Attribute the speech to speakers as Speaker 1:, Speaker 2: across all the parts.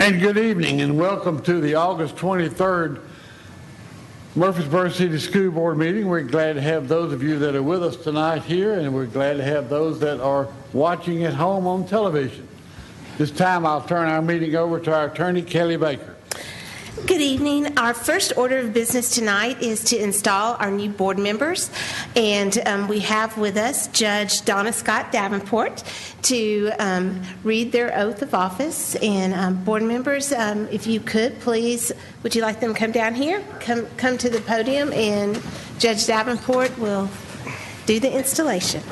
Speaker 1: And good evening and welcome to the August 23rd Murfreesboro City School Board meeting. We're glad to have those of you that are with us tonight here, and we're glad to have those that are watching at home on television. This time I'll turn our meeting over to our attorney, Kelly Baker.
Speaker 2: Good evening. Our first order of business tonight is to install our new board members, and we have with us Judge Donna Scott Davenport to read their oath of office. And board members, if you could, please, would you like them to come down here? Come to the podium, and Judge Davenport will do the installation.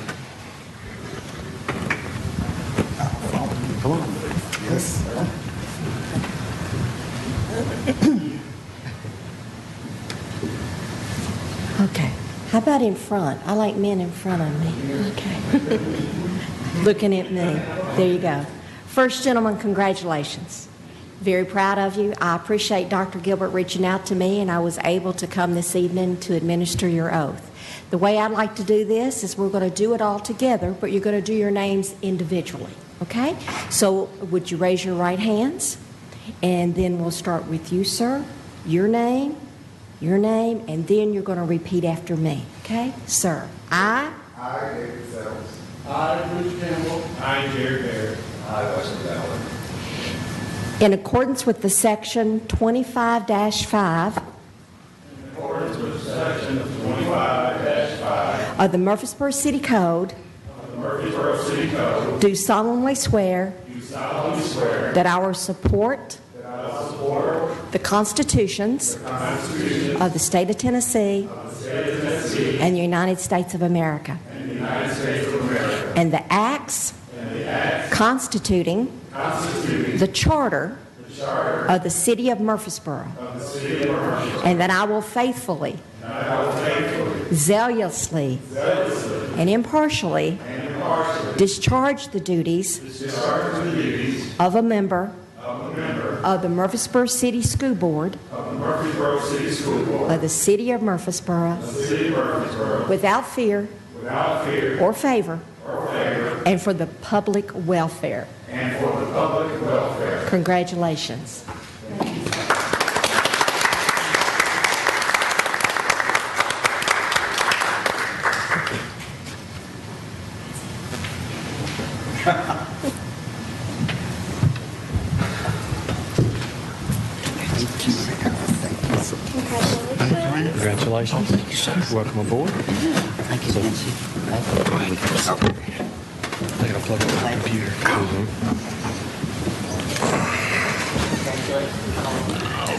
Speaker 1: Come on. Yes.
Speaker 3: Okay. How about in front? I like men in front of me. Okay. Looking at me. There you go. First gentleman, congratulations. Very proud of you. I appreciate Dr. Gilbert reaching out to me, and I was able to come this evening to administer your oath. The way I'd like to do this is we're going to do it all together, but you're going to do your names individually. Okay? So would you raise your right hands? And then we'll start with you, sir. Your name, and then you're going to repeat after me. Okay? Sir, I,
Speaker 4: David Sells.
Speaker 1: I, Bruce Campbell.
Speaker 4: I, Jerry Baird. I, Wesley Ballard.
Speaker 3: in accordance with the section 25-5 of the Murfreesboro City Code, do solemnly swear that I will support the constitutions of the state of Tennessee and the United States of America, and the acts constituting the charter of the city of Murfreesboro, and that I will faithfully, zealously, and impartially discharge the duties of a member of the Murfreesboro City School Board of the city of Murfreesboro without fear or favor and for the public welfare. Congratulations.
Speaker 5: Congratulations. Welcome aboard.
Speaker 6: Thank you, Nancy.
Speaker 5: I gotta plug in my computer.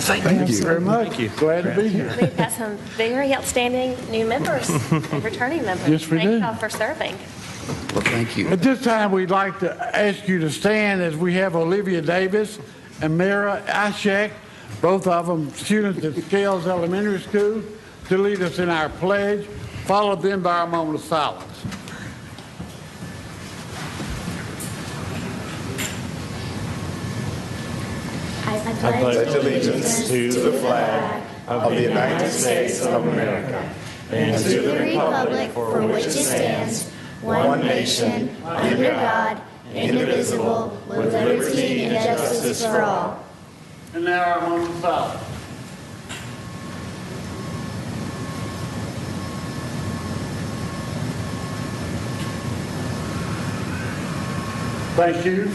Speaker 1: Thank you very much.
Speaker 5: Thank you.
Speaker 1: Glad to be here.
Speaker 7: We've got some very outstanding new members and returning members.
Speaker 1: Yes, we do.
Speaker 7: Thank you all for serving.
Speaker 6: Well, thank you.
Speaker 1: At this time, we'd like to ask you to stand as we have Olivia Davis and Mara Ashek, both of them students at Scales Elementary School, to lead us in our pledge, followed then by our moment of silence.
Speaker 8: I pledge allegiance to the flag of the United States of America and to the republic for which it stands, one nation, under God, indivisible, with liberty and justice for all.
Speaker 1: And now our moment of silence. Thank you.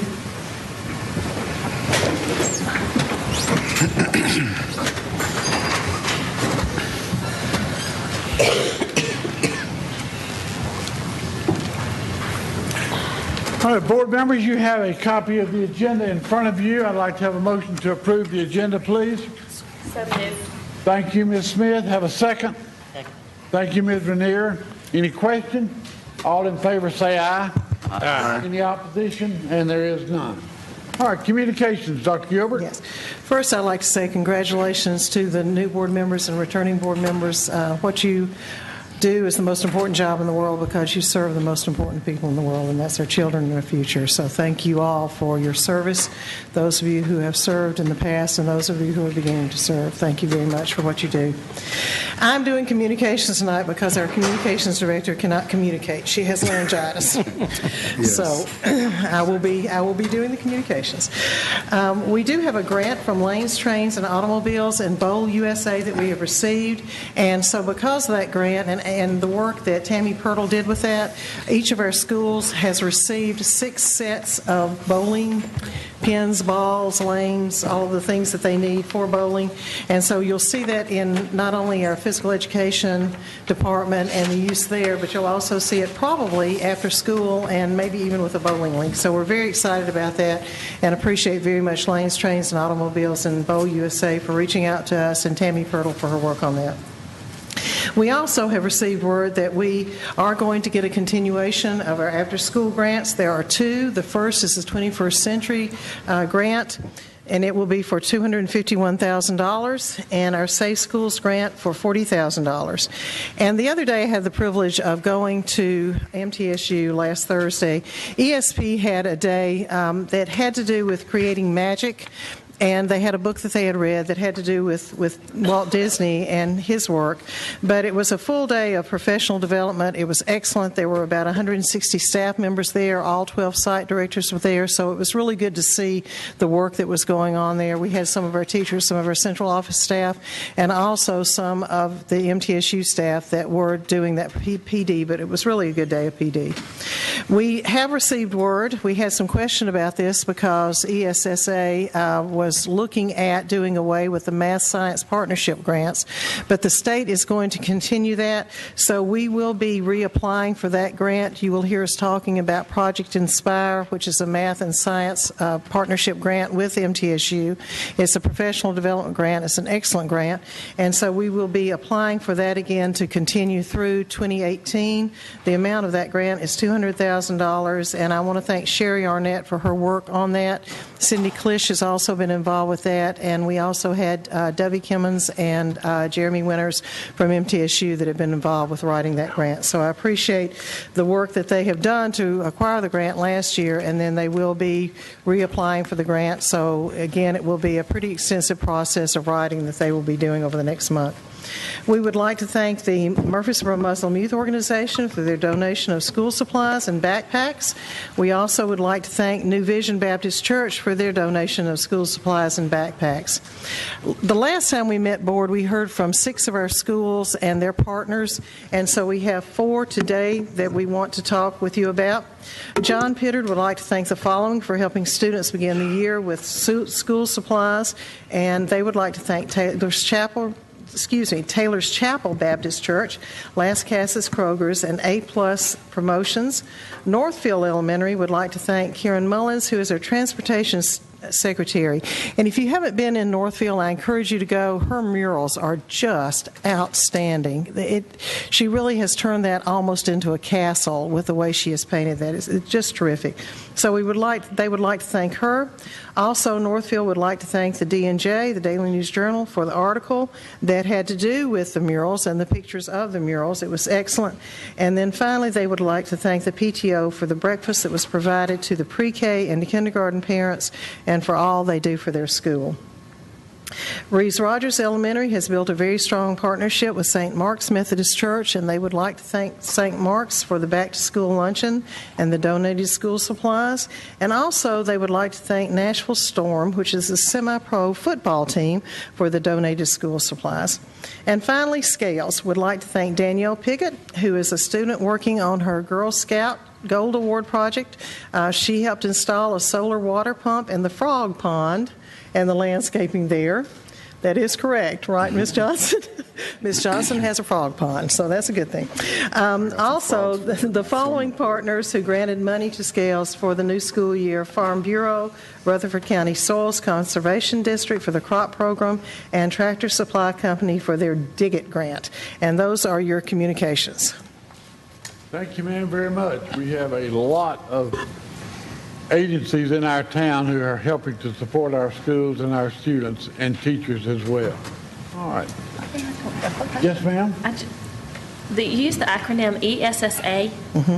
Speaker 1: All right, board members, you have a copy of the agenda in front of you. I'd like to have a motion to approve the agenda, please.
Speaker 7: So moved.
Speaker 1: Thank you, Ms. Smith. Have a second. Thank you, Ms. Ranier. Any question? All in favor say aye. Aye. Any opposition? And there is none. All right, communications, Dr. Gilbert.
Speaker 9: Yes. First, I'd like to say congratulations to the new board members and returning board members. What you do is the most important job in the world because you serve the most important people in the world, and that's our children and their future. So thank you all for your service, those of you who have served in the past and those of you who are beginning to serve. Thank you very much for what you do. I'm doing communications tonight because our communications director cannot communicate. She has laryngitis. So I will be doing the communications. We do have a grant from Lanes, Trains, and Automobiles and Bowl USA that we have received. And so because of that grant and the work that Tammy Pirtle did with that, each of our schools has received 6 sets of bowling pins, balls, lanes, all of the things that they need for bowling. And so you'll see that in not only our physical education department and the use there, but you'll also see it probably after school and maybe even with a bowling league. So we're very excited about that and appreciate very much Lanes, Trains, and Automobiles and Bowl USA for reaching out to us and Tammy Pirtle for her work on that. We also have received word that we are going to get a continuation of our after-school grants. There are 2. The first is the 21st Century grant, and it will be for $251,000, and our Safe Schools grant for $40,000. And the other day I had the privilege of going to MTSU last Thursday. ESP had a day that had to do with creating magic. And they had a book that they had read that had to do with Walt Disney and his work. But it was a full day of professional development. It was excellent. There were about 160 staff members there. All 12 site directors were there. So it was really good to see the work that was going on there. We had some of our teachers, some of our central office staff, and also some of the MTSU staff that were doing that PD. But it was really a good day of PD. We have received word. We had some question about this because ESSA was looking at doing away with the Math Science Partnership grants, but the state is going to continue that, so we will be reapplying for that grant. You will hear us talking about Project Inspire, which is a math and science partnership grant with MTSU. It's a professional development grant. It's an excellent grant, and so we will be applying for that again to continue through 2018. The amount of that grant is $200,000, and I want to thank Sherry Arnett for her work on that. Cindy Klisch has also been involved with that, and we also had Dovey Kimmons and Jeremy Winters from MTSU that have been involved with writing that grant. So I appreciate the work that they have done to acquire the grant last year, and then they will be reapplying for the grant. So again, it will be a pretty extensive process of writing that they will be doing over the next month. We would like to thank the Murfreesboro Muslim Youth Organization for their donation of school supplies and backpacks. We also would like to thank New Vision Baptist Church for their donation of school supplies and backpacks. The last time we met, Board, we heard from 6 of our schools and their partners, and so we have 4 today that we want to talk with you about. John Pittard would like to thank the following for helping students begin the year with school supplies, and they would like to thank Taylor's Chapel Baptist Church, Las Casas Kroger's, and A-Plus Promotions. Northfield Elementary would like to thank Karen Mullins, who is our transportation secretary. And if you haven't been in Northfield, I encourage you to go. Her murals are just outstanding. She really has turned that almost into a castle with the way she has painted that. It's just terrific. So they would like to thank her. Also, Northfield would like to thank the D&J, the Daily News Journal, for the article that had to do with the murals and the pictures of the murals. It was excellent. And then finally, they would like to thank the PTO for the breakfast that was provided to the pre-K and the kindergarten parents and for all they do for their school. Reeves Rogers Elementary has built a very strong partnership with St. Mark's Methodist Church, and they would like to thank St. Mark's for the back-to-school luncheon and the donated school supplies. And also, they would like to thank Nashville Storm, which is a semi-pro football team, for the donated school supplies. And finally, Scales would like to thank Danielle Pickett, who is a student working on her Girl Scout Gold Award project. She helped install a solar water pump in the frog pond and the landscaping there. That is correct, right, Ms. Johnson? Ms. Johnson has a frog pond, so that's a good thing. Also, the following partners who granted money to Scales for the new school year: Farm Bureau, Rutherford County Soils Conservation District for the crop program, and Tractor Supply Company for their Dig It grant. And those are your communications.
Speaker 1: Thank you, ma'am, very much. We have a lot of agencies in our town who are helping to support our schools and our students and teachers as well. All right. Yes, ma'am?
Speaker 7: You use the acronym ESSA.
Speaker 9: Mm-hmm.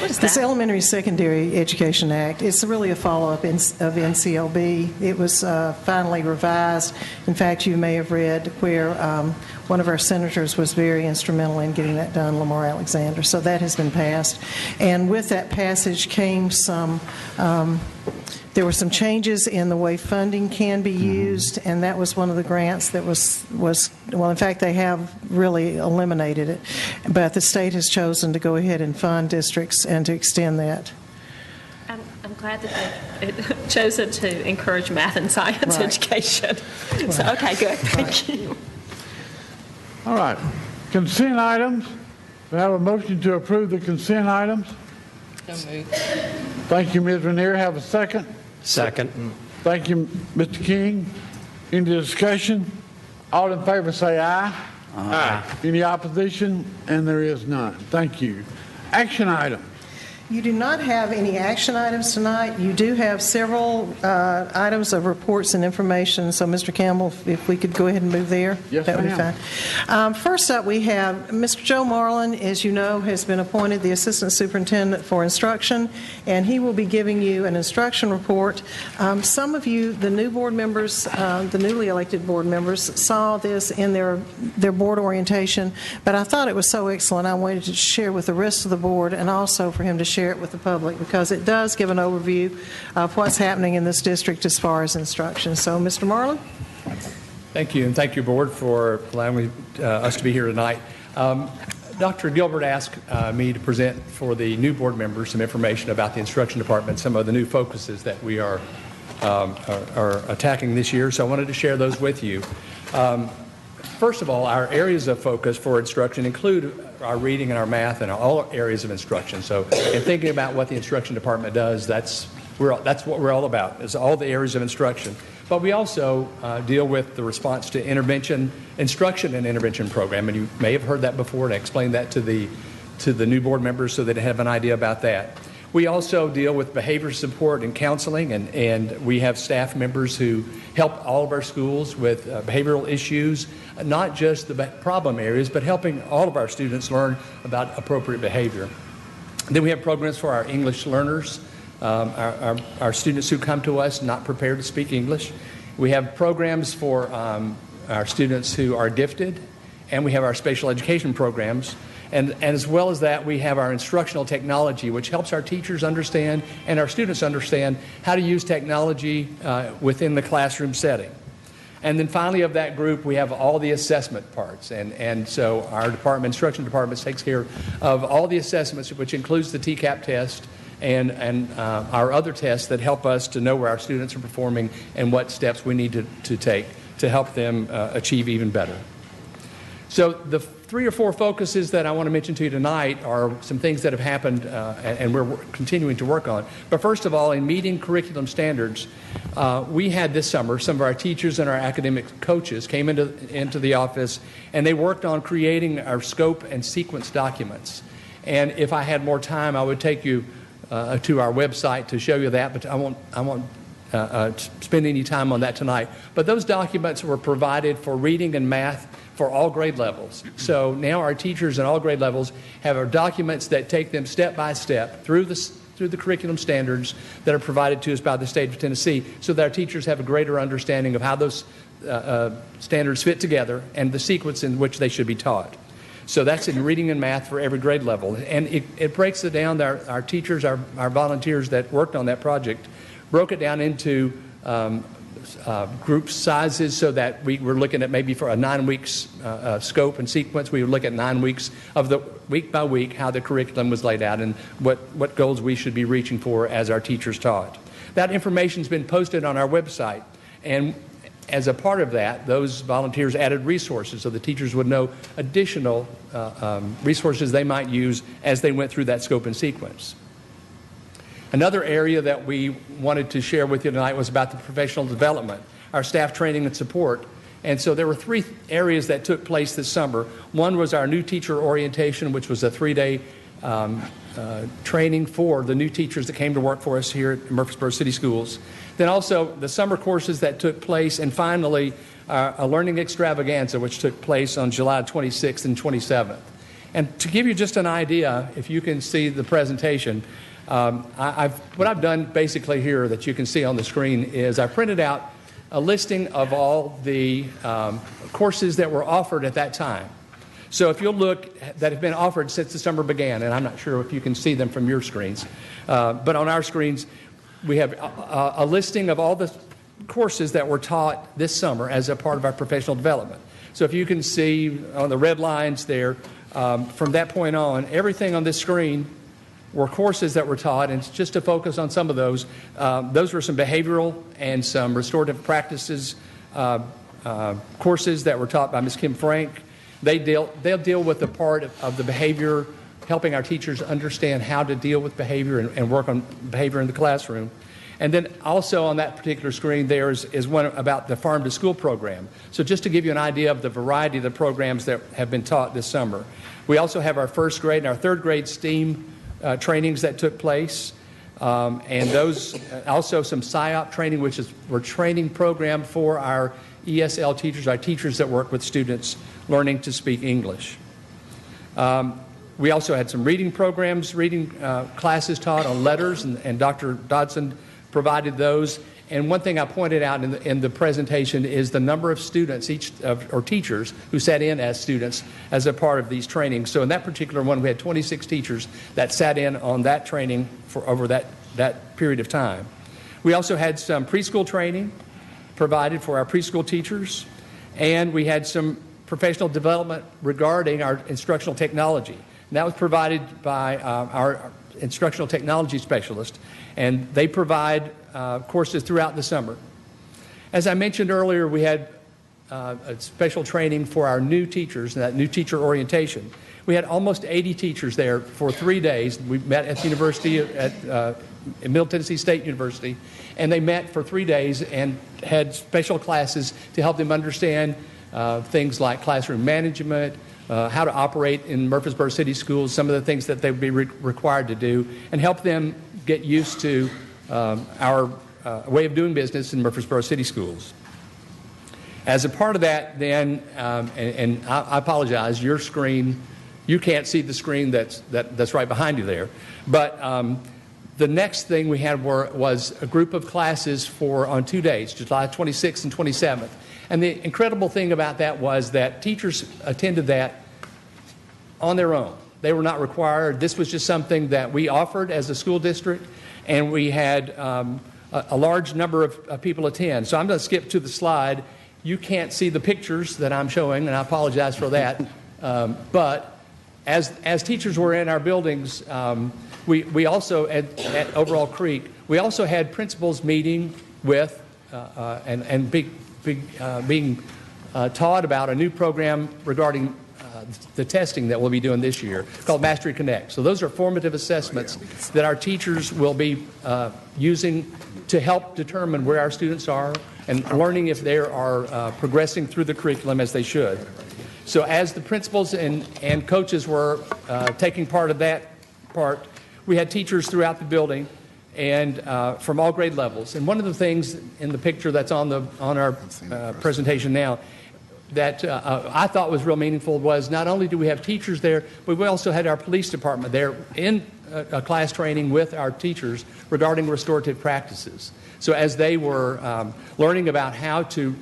Speaker 7: What is
Speaker 9: This
Speaker 7: that?
Speaker 9: Elementary Secondary Education Act, it's really a follow-up of NCLB. It was finally revised. In fact, you may have read where one of our senators was very instrumental in getting that done, Lamar Alexander. So that has been passed. And with that passage came there were some changes in the way funding can be used, and that was one of the grants that was well, in fact, they have really eliminated it. But the state has chosen to go ahead and fund districts and to extend that.
Speaker 7: I'm glad that they've chosen to encourage math and science
Speaker 9: Right.
Speaker 7: education. So, okay, good. Thank you.
Speaker 1: All right. Consent items. We have a motion to approve the consent items. Thank you, Ms. Ranier. Have a second?
Speaker 5: Second.
Speaker 1: Thank you, Mr. King. Any discussion? All in favor say aye. Aye. Any opposition? And there is none. Thank you. Action item.
Speaker 9: You do not have any action items tonight. You do have several items of reports and information. So, Mr. Campbell, if we could go ahead and move there,
Speaker 1: Yes,
Speaker 9: that would
Speaker 1: ma'am.
Speaker 9: be fine. First up, we have Mr. Joe Marlin, as you know, has been appointed the Assistant Superintendent for Instruction, and he will be giving you an instruction report. Some of you, the new board members, the newly elected board members, saw this in their board orientation, but I thought it was so excellent I wanted to share with the rest of the board and also for him to share it with the public, because it does give an overview of what's happening in this district as far as instruction. So, Mr. Marlin?
Speaker 10: Thank you, and thank you, Board, for allowing us to be here tonight. Dr. Gilbert asked me to present for the new board members some information about the instruction department, some of the new focuses that we are attacking this year, so I wanted to share those with you. First of all, our areas of focus for instruction include our reading and our math and all areas of instruction. So in thinking about what the instruction department does, that's what we're all about, is all the areas of instruction. But we also deal with the response to instruction and intervention program, and you may have heard that before, and I explained that to the new board members so they have an idea about that. We also deal with behavior support and counseling, and we have staff members who help all of our schools with behavioral issues, not just the problem areas, but helping all of our students learn about appropriate behavior. Then we have programs for our English learners, our students who come to us not prepared to speak English. We have programs for our students who are gifted, and we have our special education programs. And as well as that, we have our instructional technology, which helps our teachers understand and our students understand how to use technology within the classroom setting. And then finally, of that group, we have all the assessment parts. And so our department, instruction department, takes care of all the assessments, which includes the TCAP test and our other tests that help us to know where our students are performing and what steps we need to take to help them achieve even better. So the 3 or 4 focuses that I want to mention to you tonight are some things that have happened and we're continuing to work on. But first of all, in meeting curriculum standards, we had this summer, some of our teachers and our academic coaches came into the office, and they worked on creating our scope and sequence documents. And if I had more time, I would take you to our website to show you that, but I won't spend any time on that tonight. But those documents were provided for reading and math for all grade levels. So now our teachers in all grade levels have our documents that take them step by step through the curriculum standards that are provided to us by the state of Tennessee, so that our teachers have a greater understanding of how those standards fit together and the sequence in which they should be taught. So that's in reading and math for every grade level. And it breaks it down. Our teachers, our volunteers that worked on that project, broke it down into group sizes, so that we were looking at maybe for a 9 weeks scope and sequence. We would look at 9 weeks of the week by week how the curriculum was laid out and what goals we should be reaching for as our teachers taught. That information's been posted on our website, and as a part of that, those volunteers added resources so the teachers would know additional resources they might use as they went through that scope and sequence. Another area that we wanted to share with you tonight was about the professional development, our staff training and support. And so there were 3 areas that took place this summer. One was our new teacher orientation, which was a 3-day training for the new teachers that came to work for us here at Murfreesboro City Schools. Then also the summer courses that took place, and finally a learning extravaganza which took place on July 26th and 27th. And to give you just an idea, if you can see the presentation, what I've done basically here that you can see on the screen is I printed out a listing of all the courses that were offered at that time. So if you'll look, that have been offered since the summer began, and I'm not sure if you can see them from your screens, but on our screens we have a listing of all the courses that were taught this summer as a part of our professional development. So if you can see on the red lines there, from that point on, everything on this screen were courses that were taught, and just to focus on some of those were some behavioral and some restorative practices courses that were taught by Ms. Kim Frank. They'll deal with the part of the behavior, helping our teachers understand how to deal with behavior and work on behavior in the classroom. And then also on that particular screen there is one about the Farm to School program. So just to give you an idea of the variety of the programs that have been taught this summer. We also have our first grade and our third grade STEAM trainings that took place. And those, also some SIOP training, which is we're training program for our ESL teachers, our teachers that work with students learning to speak English. We also had some reading programs, reading classes taught on letters, and Dr. Dodson provided those. And one thing I pointed out in the presentation is the number of students, or teachers, who sat in as students as a part of these trainings. So in that particular one, we had 26 teachers that sat in on that training for over that period of time. We also had some preschool training provided for our preschool teachers, and we had some professional development regarding our instructional technology. And that was provided by our instructional technology specialist, and they provide courses throughout the summer. As I mentioned earlier, we had a special training for our new teachers, and that new teacher orientation. We had almost 80 teachers there for 3 days. We met at the university at Middle Tennessee State University, and they met for 3 days and had special classes to help them understand things like classroom management, how to operate in Murfreesboro City Schools, some of the things that they would be required to do, and help them get used to our way of doing business in Murfreesboro City Schools. As a part of that, then, and I apologize, your screen, you can't see the screen that's right behind you there, but the next thing we had was a group of classes on 2 days, July 26th and 27th. And the incredible thing about that was that teachers attended that on their own. They were not required. This was just something that we offered as a school district, and we had a large number of people attend. So I'm going to skip to the slide. You can't see the pictures that I'm showing, and I apologize for that. But as teachers were in our buildings, we also, at Overall Creek, we also had principals meeting with and being taught about a new program regarding the testing that we'll be doing this year called Mastery Connect. So those are formative assessments that our teachers will be using to help determine where our students are and learning if they are progressing through the curriculum as they should. So as the principals and coaches were taking part of that part, we had teachers throughout the building and from all grade levels. And one of the things in the picture that's on our presentation now that I thought was real meaningful was not only do we have teachers there, but we also had our police department there in a class training with our teachers regarding restorative practices. So as they were learning about how to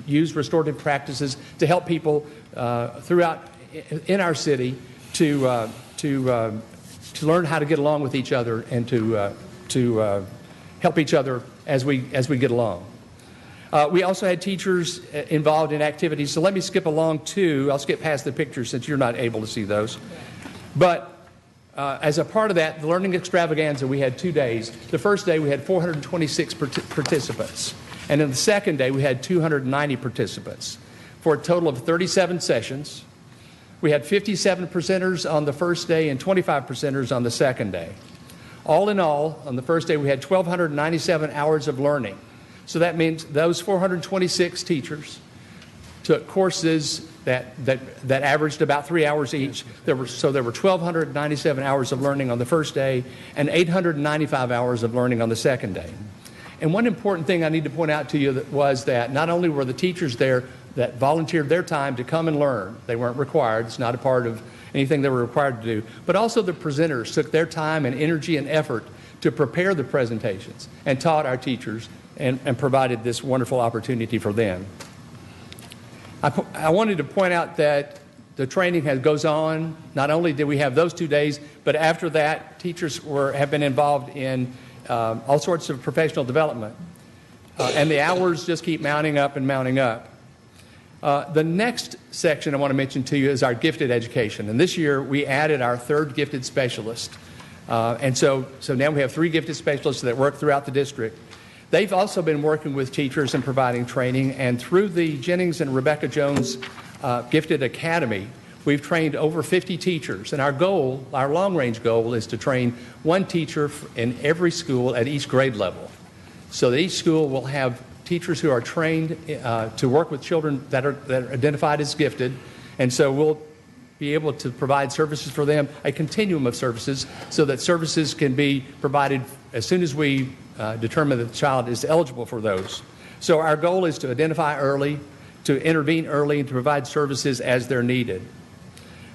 Speaker 10: use restorative practices to help people throughout in our city to learn how to get along with each other and to help each other as we get along. We also had teachers involved in activities. So let me skip along to, I'll skip past the pictures since you're not able to see those. But as a part of that, the learning extravaganza, we had 2 days. The first day we had 426 participants. And then the second day we had 290 participants for a total of 37 sessions. We had 57 presenters on the first day and 25 presenters on the second day. All in all, on the first day we had 1,297 hours of learning. So that means those 426 teachers took courses that averaged about 3 hours each. There were 1,297 hours of learning on the first day and 895 hours of learning on the second day. And one important thing I need to point out to you was that not only were the teachers there that volunteered their time to come and learn, they weren't required, it's not a part of anything they were required to do, but also the presenters took their time and energy and effort to prepare the presentations and taught our teachers and provided this wonderful opportunity for them. I wanted to point out that the training goes on. Not only did we have those 2 days, but after that, teachers have been involved in all sorts of professional development. And the hours just keep mounting up and mounting up. The next section I want to mention to you is our gifted education. And this year, we added our third gifted specialist. And so now we have 3 gifted specialists that work throughout the district. They've also been working with teachers and providing training. And through the Jennings and Rebecca Jones Gifted Academy, we've trained over 50 teachers. And our long-range goal is to train 1 teacher in every school at each grade level. So that each school will have teachers who are trained to work with children that are identified as gifted. And so we'll be able to provide services for them, a continuum of services, so that services can be provided as soon as we determine that the child is eligible for those. So our goal is to identify early, to intervene early, and to provide services as they're needed.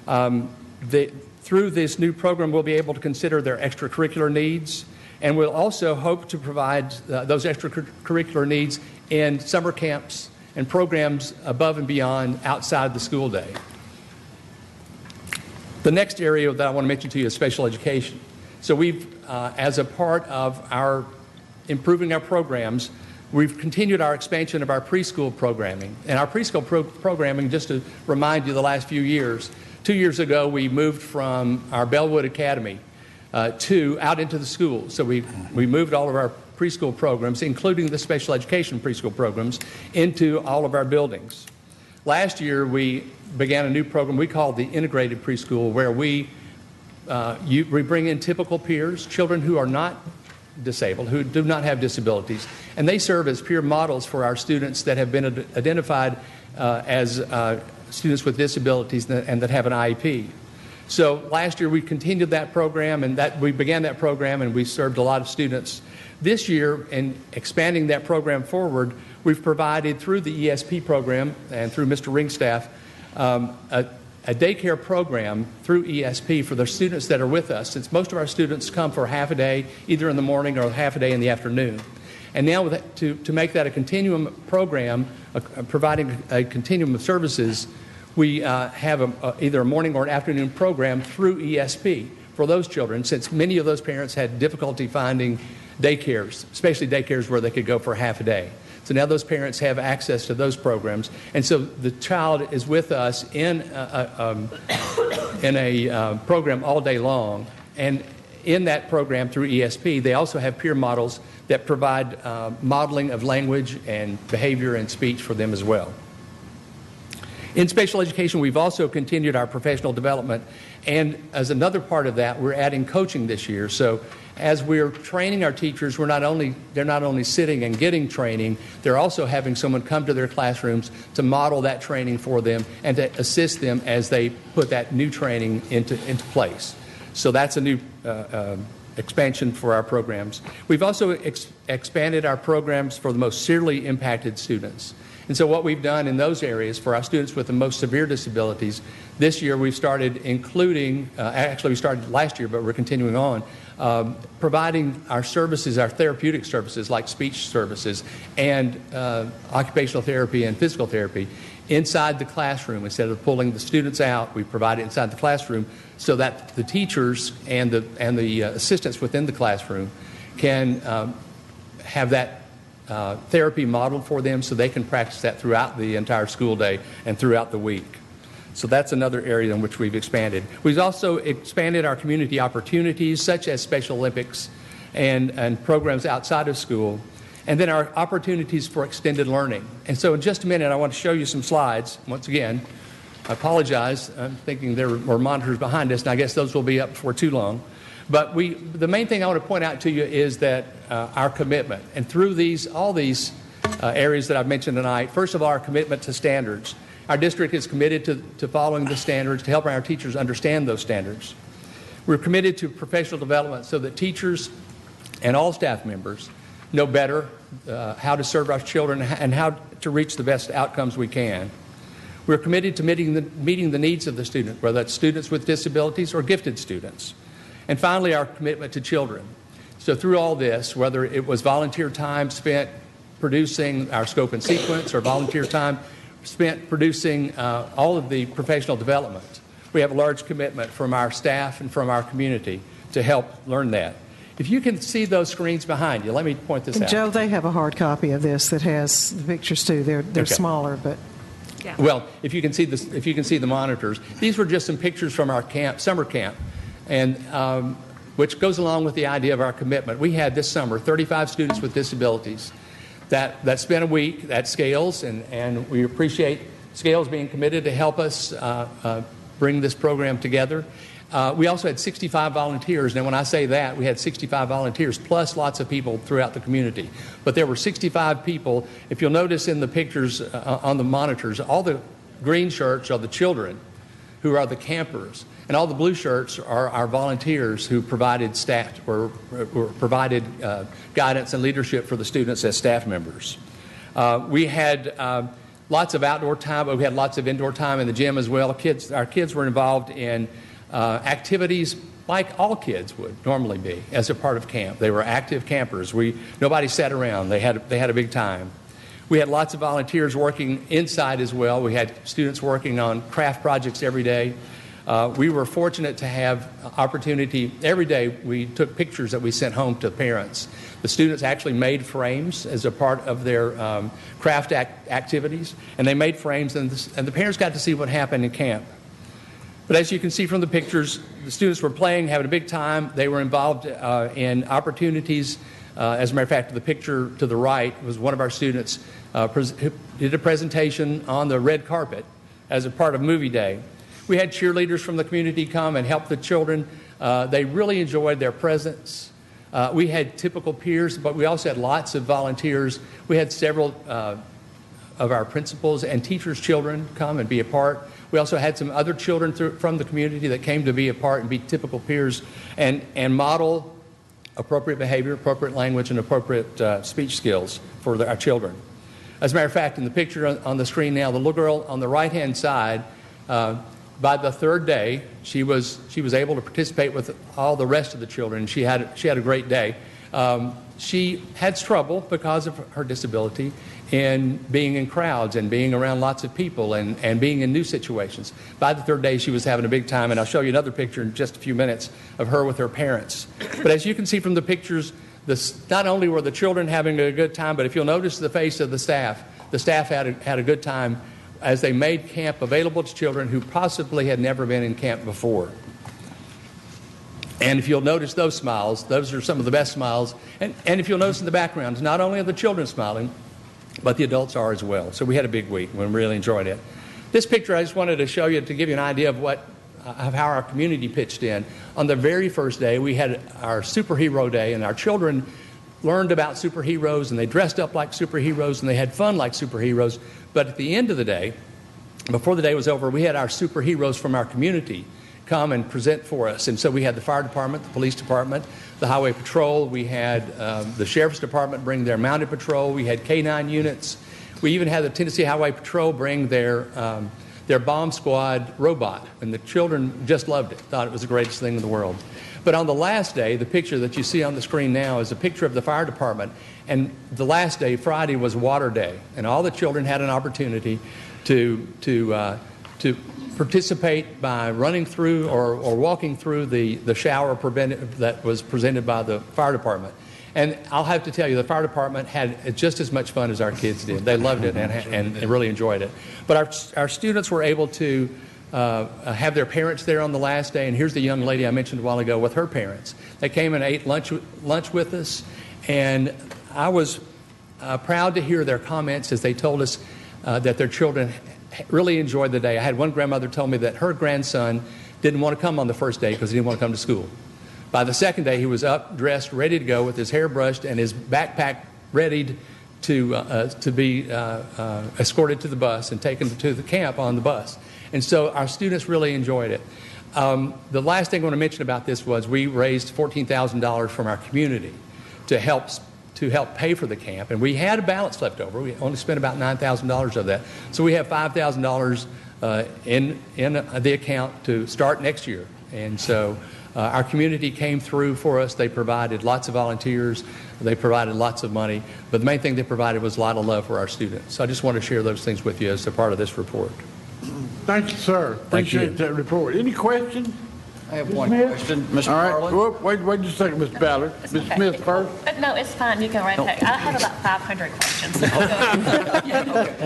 Speaker 10: Through this new program, we'll be able to consider their extracurricular needs, and we'll also hope to provide those extracurricular needs in summer camps and programs above and beyond outside the school day. The next area that I want to mention to you is special education. So we've, as a part of our improving our programs, we've continued our expansion of our preschool programming. And our preschool programming, just to remind you, the last few years, 2 years ago we moved from our Bellwood Academy out into the schools. So we moved all of our preschool programs, including the special education preschool programs, into all of our buildings. Last year we began a new program we called the Integrated Preschool, where we bring in typical peers, children who are not disabled, who do not have disabilities, and they serve as peer models for our students that have been identified as students with disabilities and that have an IEP. So last year we continued that program, and we began that program, and we served a lot of students. This year, in expanding that program forward, we've provided through the ESP program and through Mr. Ringstaff a daycare program through ESP for the students that are with us, since most of our students come for half a day, either in the morning or half a day in the afternoon. And now to make that a continuum program, providing a continuum of services, we have either a morning or an afternoon program through ESP for those children, since many of those parents had difficulty finding daycares, especially daycares where they could go for half a day. So now those parents have access to those programs. And so the child is with us in a program all day long. And in that program through ESP, they also have peer models that provide modeling of language and behavior and speech for them as well. In special education, we've also continued our professional development. And as another part of that, we're adding coaching this year. So as we're training our teachers, they're not only sitting and getting training, they're also having someone come to their classrooms to model that training for them and to assist them as they put that new training into place. So that's a new expansion for our programs. We've also expanded our programs for the most severely impacted students. And so what we've done in those areas for our students with the most severe disabilities, this year we've started including, actually we started last year, but we're continuing on, providing our services, our therapeutic services like speech services and occupational therapy and physical therapy inside the classroom. Instead of pulling the students out, we provide it inside the classroom so that the teachers and the assistants within the classroom can have that therapy modeled for them so they can practice that throughout the entire school day and throughout the week. So that's another area in which we've expanded. We've also expanded our community opportunities, such as Special Olympics and programs outside of school, and then our opportunities for extended learning. And so in just a minute, I want to show you some slides. Once again, I apologize. I'm thinking there were monitors behind us, and I guess those will be up before too long. But the main thing I want to point out to you is that our commitment, and through all these areas that I've mentioned tonight, first of all, our commitment to standards. Our district is committed to following the standards, to helping our teachers understand those standards. We're committed to professional development so that teachers and all staff members know better how to serve our children and how to reach the best outcomes we can. We're committed to meeting the needs of the student, whether that's students with disabilities or gifted students. And finally, our commitment to children. So through all this, whether it was volunteer time spent producing our scope and sequence or volunteer time spent producing all of the professional development, we have a large commitment from our staff and from our community to help learn that. If you can see those screens behind you, let me point this out.
Speaker 9: Joe, they have a hard copy of this that has the pictures too. They're
Speaker 10: Okay.
Speaker 9: smaller, but
Speaker 7: Yeah.
Speaker 10: Well, if you can see the monitors, these were just some pictures from our summer camp, and which goes along with the idea of our commitment. We had this summer 35 students with disabilities that spent a week at Scales, and we appreciate Scales being committed to help us bring this program together. We also had 65 volunteers. Now, when I say that, we had 65 volunteers plus lots of people throughout the community. But there were 65 people. If you'll notice in the pictures on the monitors, all the green shirts are the children who are the campers, and all the blue shirts are our volunteers who provided staff or provided guidance and leadership for the students as staff members. We had lots of outdoor time, but we had lots of indoor time in the gym as well. Our kids were involved in activities like all kids would normally be as a part of camp. They were active campers. Nobody sat around. They had a big time. We had lots of volunteers working inside as well. We had students working on craft projects every day. We were fortunate to have opportunity. Every day we took pictures that we sent home to parents. The students actually made frames as a part of their craft activities, and they made frames, and the parents got to see what happened in camp. But as you can see from the pictures, the students were playing, having a big time. They were involved in opportunities. As a matter of fact, the picture to the right was one of our students who did a presentation on the red carpet as a part of movie day. We had cheerleaders from the community come and help the children. They really enjoyed their presence. We had typical peers, but we also had lots of volunteers. We had several of our principals and teachers' children come and be a part. We also had some other children from the community that came to be a part and be typical peers and model appropriate behavior, appropriate language, and appropriate speech skills for our children. As a matter of fact, in the picture on the screen now, the little girl on the right-hand side, by the third day, she was able to participate with all the rest of the children. She had a great day. She had trouble because of her disability in being in crowds and being around lots of people and being in new situations. By the third day, she was having a big time, and I'll show you another picture in just a few minutes of her with her parents. But as you can see from the pictures, not only were the children having a good time, but if you'll notice the face of the staff had a good time as they made camp available to children who possibly had never been in camp before. And if you'll notice those smiles, those are some of the best smiles. And if you'll notice in the background, not only are the children smiling, but the adults are as well. So we had a big week. We really enjoyed it. This picture I just wanted to show you to give you an idea of how our community pitched in. On the very first day, we had our superhero day, and our children learned about superheroes, and they dressed up like superheroes, and they had fun like superheroes. But at the end of the day, before the day was over, we had our superheroes from our community come and present for us. And so we had the fire department, the police department, the highway patrol. We had the sheriff's department bring their mounted patrol. We had K-9 units. We even had the Tennessee Highway Patrol bring their bomb squad robot. And the children just loved it, thought it was the greatest thing in the world. But on the last day, the picture that you see on the screen now is a picture of the fire department. And the last day, Friday, was water day. And all the children had an opportunity to participate by running through or walking through the shower that was presented by the fire department. And I'll have to tell you, the fire department had just as much fun as our kids did. They loved it and really enjoyed it. But our students were able to have their parents there on the last day. And here's the young lady I mentioned a while ago with her parents. They came and ate lunch with us. And I was proud to hear their comments as they told us that their children really enjoyed the day. I had one grandmother tell me that her grandson didn't want to come on the first day because he didn't want to come to school. By the second day, he was up, dressed, ready to go with his hair brushed and his backpack ready to be escorted to the bus and taken to the camp on the bus. And so our students really enjoyed it. The last thing I want to mention about this was we raised $14,000 from our community to help to help pay for the camp, and we had a balance left over. We only spent about $9,000 of that. So we have $5,000 in the account to start next year. And so our community came through for us. They provided lots of volunteers. They provided lots of money. But the main thing they provided was a lot of love for our students. So I just want to share those things with you as a part of this report.
Speaker 1: Thank you, sir.
Speaker 10: Thank you.
Speaker 1: Appreciate that report. Any questions?
Speaker 6: I have
Speaker 1: Ms.
Speaker 6: one
Speaker 1: Smith?
Speaker 6: question, Mr.
Speaker 1: All right.
Speaker 6: Garland.
Speaker 1: Whoop, wait just a second, Ms. Ballard. Ms.
Speaker 7: Okay.
Speaker 1: Smith first.
Speaker 7: No, it's fine. You go right ahead. I have about 500 questions.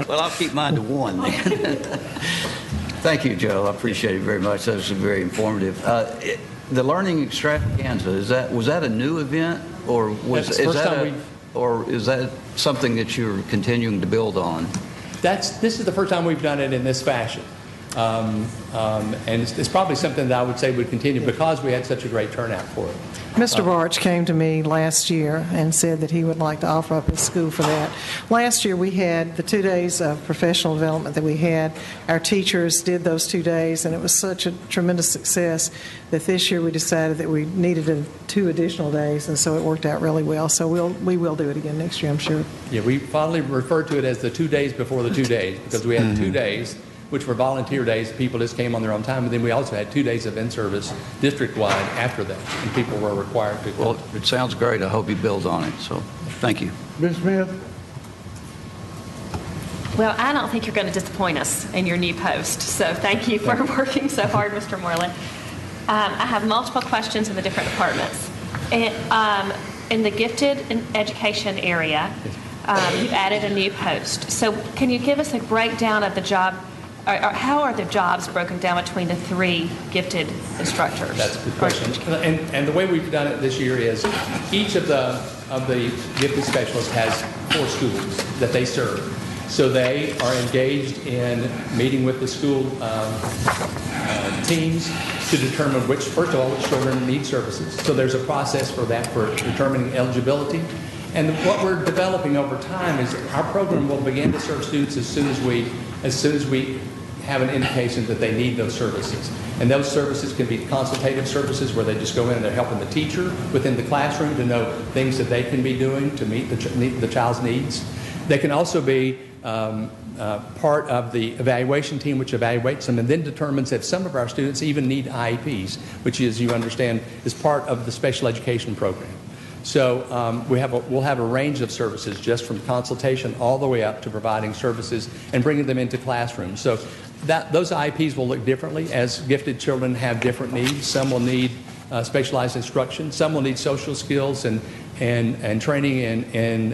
Speaker 6: Well, I'll keep mine to one then. Thank you, Joe. I appreciate it very much. That was very informative. The Learning Extravaganza, was that a new event, or
Speaker 10: That's the first time
Speaker 6: is that something that you're continuing to build on?
Speaker 10: This is the first time we've done it in this fashion. And it's probably something that I would say would continue because we had such a great turnout for it.
Speaker 9: Mr. Barch came to me last year and said that he would like to offer up his school for that. Last year, we had the 2 days of professional development that we had. Our teachers did those 2 days, and it was such a tremendous success that this year we decided that we needed 2 additional days, and so it worked out really well. So we will do it again next year, I'm sure.
Speaker 10: Yeah, we finally referred to it as the 2 days before the 2 days because we had 2 days, which were volunteer days. People just came on their own time. And then we also had 2 days of in-service district-wide after that, and people were required to go.
Speaker 6: Well, it sounds great. I hope you build on it. So thank you.
Speaker 1: Ms. Smith?
Speaker 7: Well, I don't think you're going to disappoint us in your new post. So thank you for working so hard, Mr. Moreland. I have multiple questions in the different departments. In the gifted education area, you've added a new post. So can you give us a breakdown of the job? Or how are the jobs broken down between the 3 gifted instructors?
Speaker 10: That's a good question. And the way we've done it this year is each of the gifted specialists has 4 schools that they serve. So they are engaged in meeting with the school teams to determine first of all, which children need services. So there's a process for that, for determining eligibility. And what we're developing over time is our program will begin to serve students as soon as we have an indication that they need those services. And those services can be consultative services where they just go in and they're helping the teacher within the classroom to know things that they can be doing to meet the child's needs. They can also be part of the evaluation team, which evaluates them and then determines if some of our students even need IEPs, which, as you understand, is part of the special education program. So we'll have a range of services, just from consultation all the way up to providing services and bringing them into classrooms. So those IEPs will look differently as gifted children have different needs. Some will need specialized instruction. Some will need social skills and training in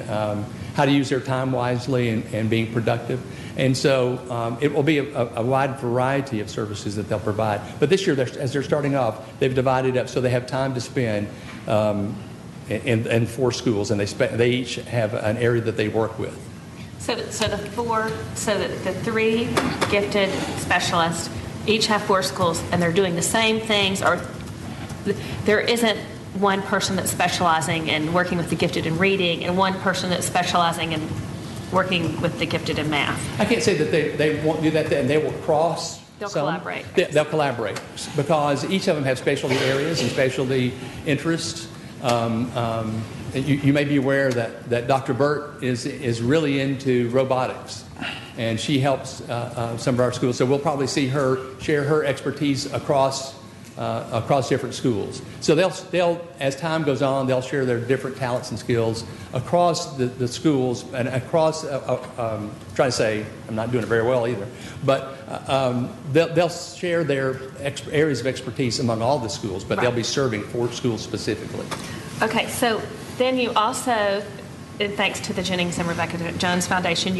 Speaker 10: how to use their time wisely and being productive. And so it will be a wide variety of services that they'll provide. But this year, as they're starting off, they've divided up so they have time to spend in 4 schools, and they each have an area that they work with.
Speaker 7: So the 3 gifted specialists each have 4 schools, and they're doing the same things, or there isn't one person that's specializing in working with the gifted in reading and one person that's specializing in working with the gifted in math.
Speaker 10: I can't say that they won't do that, and they will cross.
Speaker 7: They'll collaborate.
Speaker 10: They'll collaborate because each of them have specialty areas and specialty interests. You may be aware that Dr. Burt is really into robotics, and she helps some of our schools. So we'll probably see her share her expertise across different schools. So they'll as time goes on, they'll share their different talents and skills across the schools and across. Trying to say I'm not doing it very well either, but they'll share their areas of expertise among all the schools, but they'll be serving 4 schools specifically.
Speaker 7: Okay, so then you also, thanks to the Jennings and Rebecca Jones Foundation,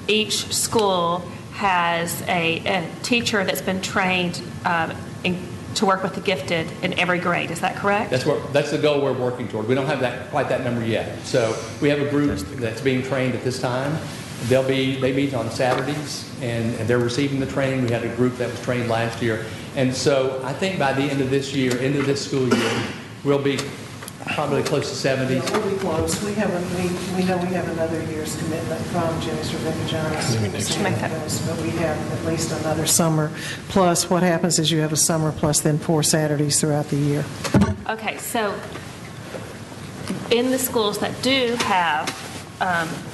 Speaker 7: each school has a teacher that's been trained to work with the gifted in every grade. Is that correct?
Speaker 10: That's the goal we're working toward. We don't have quite that number yet. So we have a group that's being trained at this time. They meet on Saturdays, and they're receiving the training. We had a group that was trained last year. And so I think by the end of this year, end of this school year, we'll be probably close to 70.
Speaker 9: Yeah, we'll be close. We know we have another year's commitment from Jennings Rebecca Jones. But we have at least another summer. Plus, what happens is you have a summer plus then 4 Saturdays throughout the year.
Speaker 7: Okay, so in the schools that do have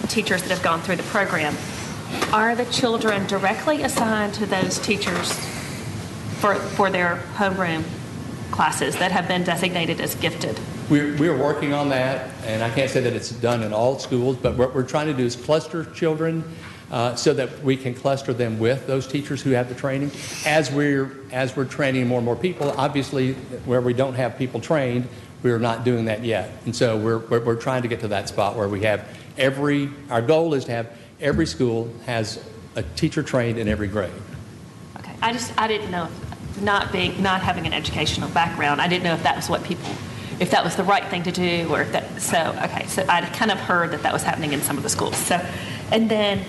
Speaker 7: teachers that have gone through the program, are the children directly assigned to those teachers for their homeroom classes that have been designated as gifted?
Speaker 10: We're working on that, and I can't say that it's done in all schools, but what we're trying to do is cluster children so that we can cluster them with those teachers who have the training. As we're training more and more people, obviously, where we don't have people trained, we're not doing that yet. And so we're trying to get to that spot where we have our goal is to have every school has a teacher trained in every grade.
Speaker 7: Okay, I didn't know, not having an educational background, I didn't know if that was if that was the right thing to do, or if that, so I'd kind of heard that was happening in some of the schools. So, and then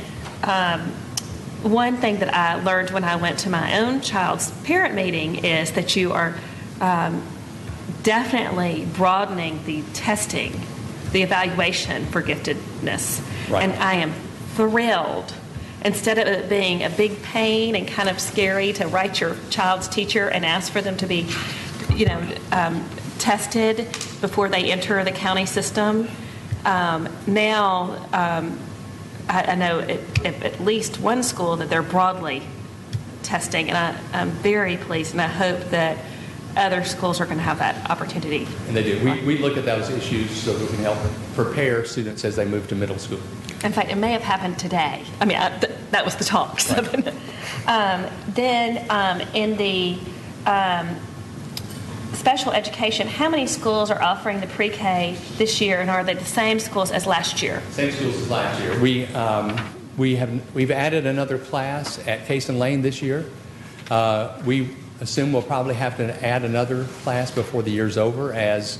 Speaker 7: one thing that I learned when I went to my own child's parent meeting is that you are definitely broadening the testing, the evaluation for giftedness. Right. And I am thrilled. Instead of it being a big pain and kind of scary to write your child's teacher and ask for them to be, tested before they enter the county system, now I know at least one school that they're broadly testing, and I'm very pleased, and I hope that other schools are going to have that opportunity.
Speaker 10: And they do. We look at those issues so that we can help prepare students as they move to middle school.
Speaker 7: In fact, it may have happened today. I mean, that was the talk. So.
Speaker 10: Right.
Speaker 7: Then in the special education, how many schools are offering the pre-K this year, and are they the same schools as last year?
Speaker 10: Same schools as last year. We've added another class at Case and Lane this year. We assume we'll probably have to add another class before the year's over, as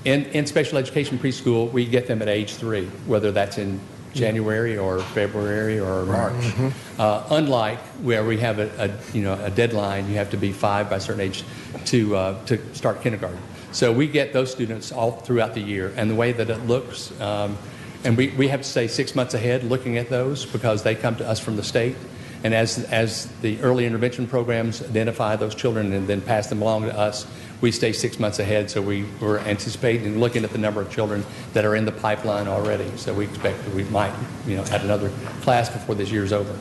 Speaker 10: in special education preschool, we get them at age 3, whether that's in January or February or March. Mm-hmm. Unlike where we have a deadline, you have to be 5 by a certain age to start kindergarten. So we get those students all throughout the year, and the way that it looks, and we have to stay 6 months ahead looking at those because they come to us from the state. And as the early intervention programs identify those children and then pass them along to us, we stay 6 months ahead. So we're anticipating and looking at the number of children that are in the pipeline already. So we expect that we might, add another class before this year's over.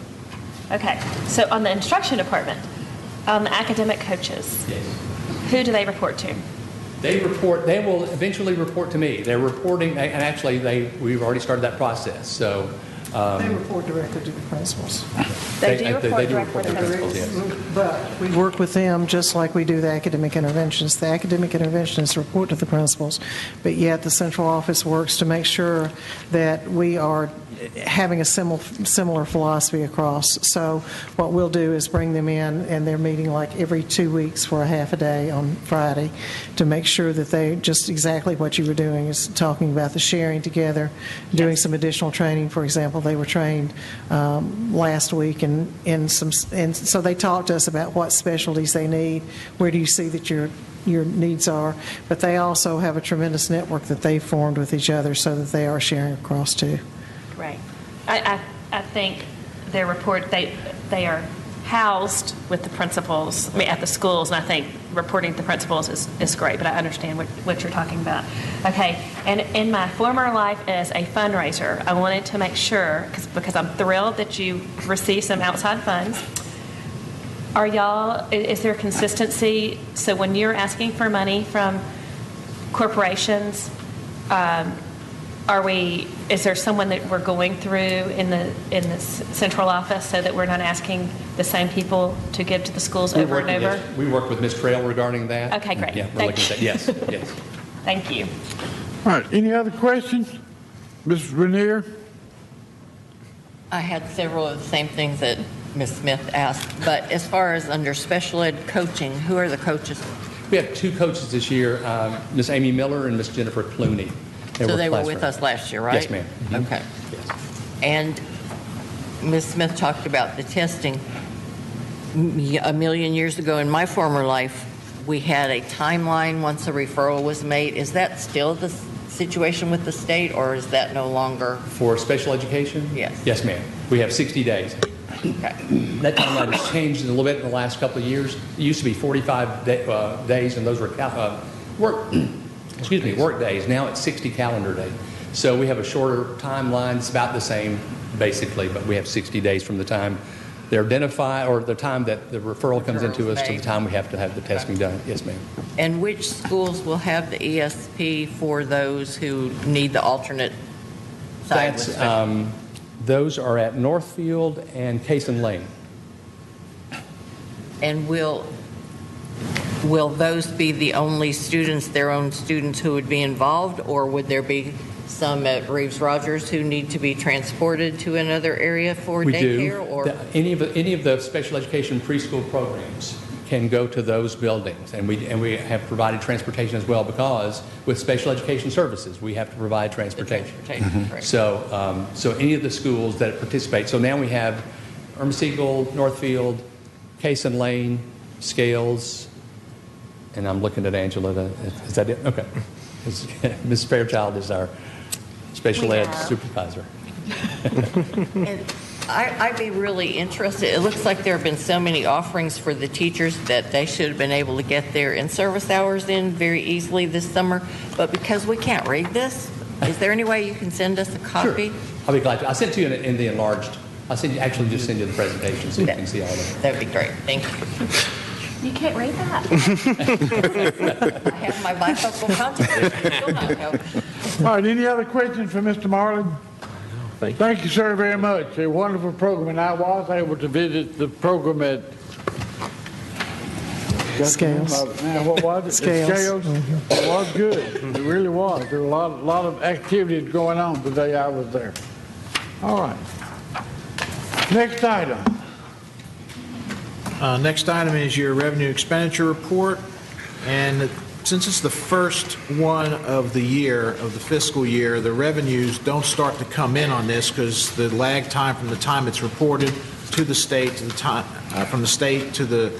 Speaker 7: Okay. So on the instruction department, the academic coaches,
Speaker 10: yes.
Speaker 7: Who do they report to?
Speaker 10: They will eventually report to me. They're reporting, and actually we've already started that process. So.
Speaker 9: They report directly to the principals.
Speaker 7: They do report directly to the principals.
Speaker 10: Yes.
Speaker 9: But we work with them just like we do the academic interventionists. The academic interventionists report to the principals, but yet the central office works to make sure that we are having a similar philosophy across. So what we'll do is bring them in, and they're meeting like every 2 weeks for a half a day on Friday to make sure that they just exactly what you were doing is talking about the sharing together, doing some additional training. For example, they were trained last week and so they talked to us about what specialties they need, where do you see that your needs are, but they also have a tremendous network that they've formed with each other so that they are sharing across too.
Speaker 7: Right. I think their report, they are housed with the principals, at the schools, and I think reporting to the principals is great, but I understand what you're talking about. Okay, and in my former life as a fundraiser, I wanted to make sure, because I'm thrilled that you receive some outside funds, is there consistency? So when you're asking for money from corporations, is there someone that we're going through in the central office so that we're not asking the same people to give to the schools over and over?
Speaker 10: We work with Ms. Trail regarding that.
Speaker 7: Okay, great.
Speaker 10: Yeah, we're looking at that. Yes, yes.
Speaker 7: Thank you.
Speaker 1: All right, any other questions? Ms. Renier?
Speaker 11: I had several of the same things that Ms. Smith asked, but as far as under special ed coaching, who are the coaches?
Speaker 10: We have 2 coaches this year, Ms. Amy Miller and Ms. Jennifer Clooney.
Speaker 11: So they were with us last year, right?
Speaker 10: Yes, ma'am. Mm-hmm.
Speaker 11: Okay.
Speaker 10: Yes.
Speaker 11: And Ms. Smith talked about the testing. A million years ago in my former life, we had a timeline once a referral was made. Is that still the situation with the state, or is that no longer?
Speaker 10: For special education?
Speaker 11: Yes.
Speaker 10: Yes, ma'am. We have 60 days.
Speaker 11: Okay.
Speaker 10: That timeline has changed a little bit in the last couple of years. It used to be 45 days, and those were work days. Now it's 60 calendar days. So we have a shorter timeline. It's about the same, basically, but we have 60 days from the time they're identified or the time that the referral comes into us to the time we have to have the testing done. Yes, ma'am.
Speaker 11: And which schools will have the ESP for those who need the alternate side?
Speaker 10: Those are at Northfield and Case and Lane.
Speaker 11: And will those be the only students, their own students who would be involved, or would there be some at Reeves Rogers who need to be transported to another area for daycare? Or
Speaker 10: Any of the special education preschool programs can go to those buildings, and we have provided transportation as well, because with special education services we have to provide transportation.
Speaker 11: Right.
Speaker 10: So any of the schools that participate. So now we have Ermasiegel, Northfield, Case and Lane, Scales, and I'm looking at Angela. Is that it? Okay. Ms. Fairchild is our special ed supervisor.
Speaker 11: And I'd be really interested. It looks like there have been so many offerings for the teachers that they should have been able to get their in-service hours in very easily this summer. But because we can't read this, is there any way you can send us a copy?
Speaker 10: Sure. I'll be glad to. I'll send it to you in the enlarged. I'll send you the presentation so you can see all of it.
Speaker 11: That'd be great. Thank you.
Speaker 7: You can't read that.
Speaker 11: I have my bifocal contact.
Speaker 1: All right, any other questions for Mr. Marlin? Thank you, sir, very much. A wonderful program, and I was able to visit the program at
Speaker 9: Scales.
Speaker 1: What was it?
Speaker 9: Scales.
Speaker 1: It was good. It really was. There were a lot of activities going on the day I was there. All right. Next item.
Speaker 12: Next item is your revenue expenditure report. And since it's the first one of the year, of the fiscal year, the revenues don't start to come in on this because the lag time from the time it's reported to the state, to the time from the state to the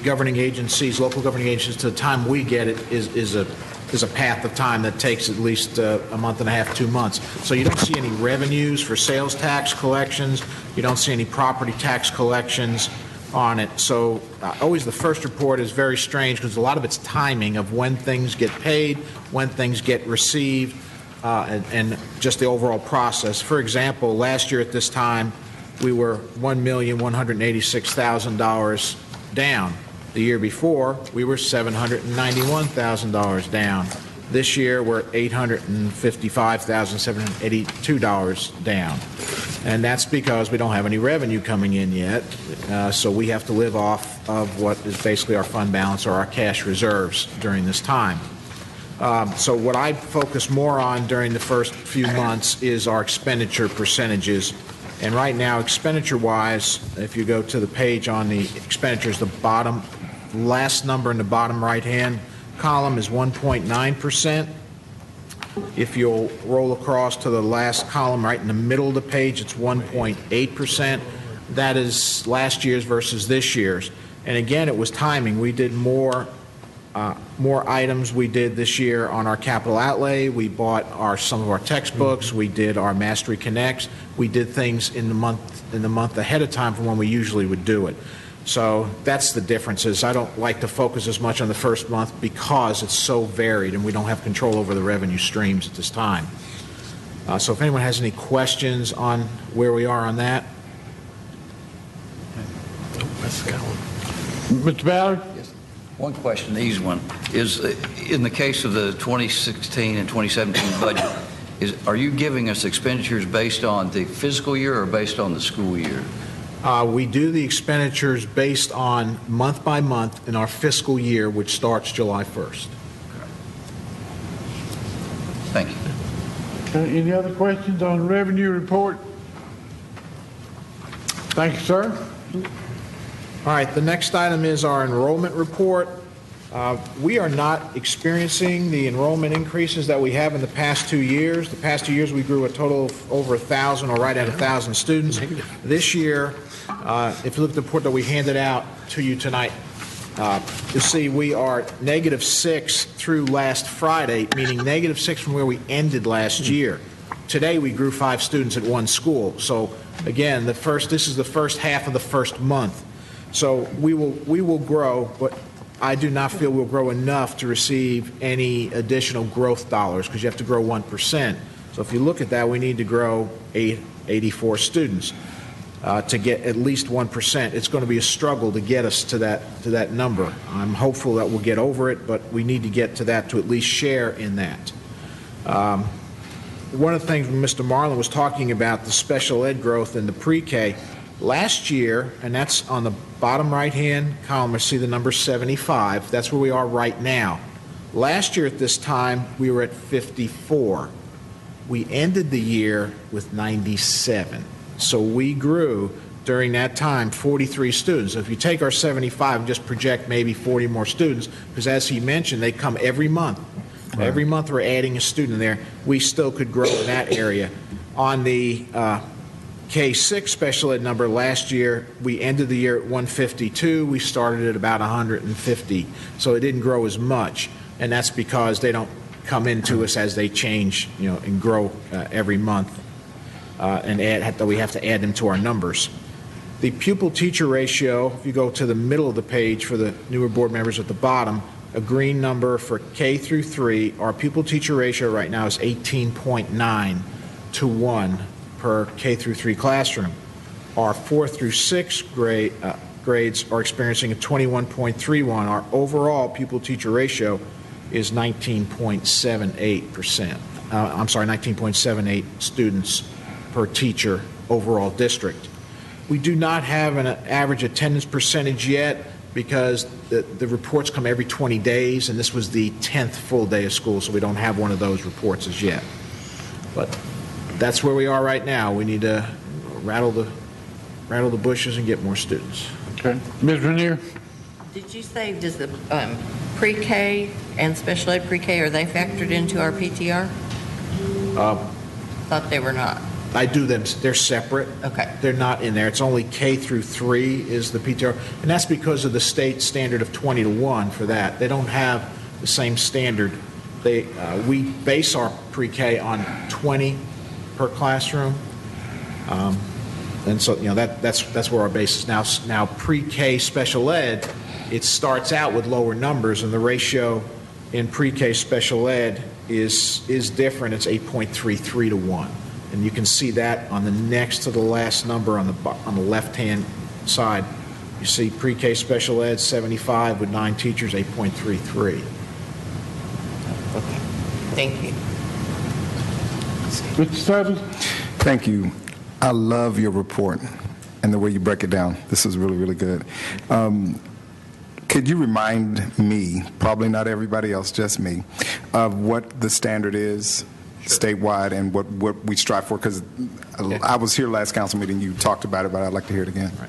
Speaker 12: governing agencies, local governing agencies, to the time we get it is a path of time that takes at least a month and a half, 2 months. So you don't see any revenues for sales tax collections. You don't see any property tax collections on it. So always the first report is very strange because a lot of it's timing of when things get paid, when things get received, and just the overall process. For example, last year at this time, we were $1,186,000 down. The year before, we were $791,000 down. This year, we're $855,782 down. And that's because we don't have any revenue coming in yet, so we have to live off of what is basically our fund balance or our cash reserves during this time. So what I focus more on during the first few months is our expenditure percentages. And right now, expenditure-wise, if you go to the page on the expenditures, the bottom last number in the bottom right-hand column is 1.9%. If you'll roll across to the last column right in the middle of the page, it's 1.8%. That is last year's versus this year's. And again, it was timing. We did more items we did this year on our capital outlay. We bought some of our textbooks. We did our Mastery Connects. We did things in the month ahead of time from when we usually would do it. So that's the differences. I don't like to focus as much on the first month because it's so varied and we don't have control over the revenue streams at this time. So if anyone has any questions on where we are on that.
Speaker 5: Let's go.
Speaker 1: Mr. Ballard?
Speaker 6: Yes. One question, easy one, is in the case of the 2016 and 2017 budget, are you giving us expenditures based on the fiscal year or based on the school year?
Speaker 12: We do the expenditures based on month by month in our fiscal year, which starts July 1st.
Speaker 6: Thank you.
Speaker 1: Any other questions on the revenue report? Thank you, sir.
Speaker 12: All right, the next item is our enrollment report. We are not experiencing the enrollment increases that we have in the past 2 years. The past 2 years, we grew a total of over 1,000 or right at 1,000 students. This year, if you look at the report that we handed out to you tonight, you'll see we are -6 through last Friday, meaning -6 from where we ended last year. Today, we grew 5 students at one school. So again, this is the first half of the first month. So we will grow, but I do not feel we'll grow enough to receive any additional growth dollars because you have to grow 1%. So if you look at that, we need to grow 84 students to get at least 1%. It's going to be a struggle to get us to that number. I'm hopeful that we'll get over it, but we need to get to that to at least share in that. One of the things Mr. Marlin was talking about, the special ed growth in the pre-K, last year, and that's on the bottom right-hand column, I see the number 75. That's where we are right now. Last year at this time, we were at 54. We ended the year with 97. So we grew during that time 43 students. So if you take our 75 and just project maybe 40 more students, because as he mentioned, they come every month. Right. Every month we're adding a student there. We still could grow in that area. On the K-6 special ed number last year, we ended the year at 152. We started at about 150. So it didn't grow as much. And that's because they don't come into us as they change, and grow every month. We have to add them to our numbers. The pupil-teacher ratio, if you go to the middle of the page for the newer board members at the bottom, a green number for K through 3, our pupil-teacher ratio right now is 18.9 to 1 per K through 3 classroom. Our 4 through 6 grades are experiencing a 21.31. Our overall pupil-teacher ratio is 19.78%. 19.78 students per teacher overall district. We do not have an average attendance percentage yet because the reports come every 20 days, and this was the 10th full day of school, so we don't have one of those reports as yet. But that's where we are right now. We need to rattle the bushes and get more students.
Speaker 1: Okay. Ms. Renier?
Speaker 11: Did you say, does the pre-K and special ed pre-K, are they factored into our PTR? Thought they were not.
Speaker 12: I do them. They're separate.
Speaker 11: Okay.
Speaker 12: They're not in there. It's only K through 3 is the PTR, and that's because of the state standard of 20 to 1 for that. They don't have the same standard. We base our pre-K on 20 per classroom, and so that's where our base is now. Now pre-K special ed, it starts out with lower numbers, and the ratio in pre-K special ed is different. It's 8.33 to 1. And you can see that on the next to the last number on the left-hand side. You see pre-K special ed 75 with 9 teachers, 8.33.
Speaker 11: Okay. Thank you.
Speaker 1: Mr. Stubbs?
Speaker 13: Thank you. I love your report and the way you break it down. This is really, really good. Could you remind me, probably not everybody else, just me, of what the standard is statewide and what we strive for? Because I was here last council meeting, you talked about it, but I'd like to hear it again.
Speaker 12: Right.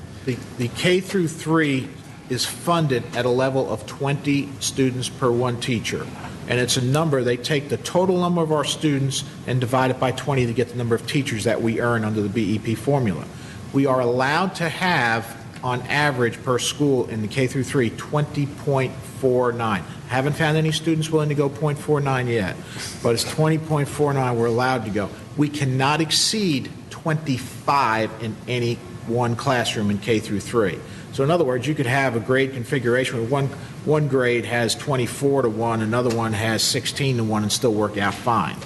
Speaker 12: The K through 3 is funded at a level of 20 students per 1 teacher. And it's a number, they take the total number of our students and divide it by 20 to get the number of teachers that we earn under the BEP formula. We are allowed to have, on average per school in the K through 3, 20.49. Haven't found any students willing to go 0.49 yet, but it's 20.49 we're allowed to go. We cannot exceed 25 in any one classroom in K through 3. So in other words, you could have a grade configuration where one grade has 24 to 1, another one has 16 to 1, and still work out fine.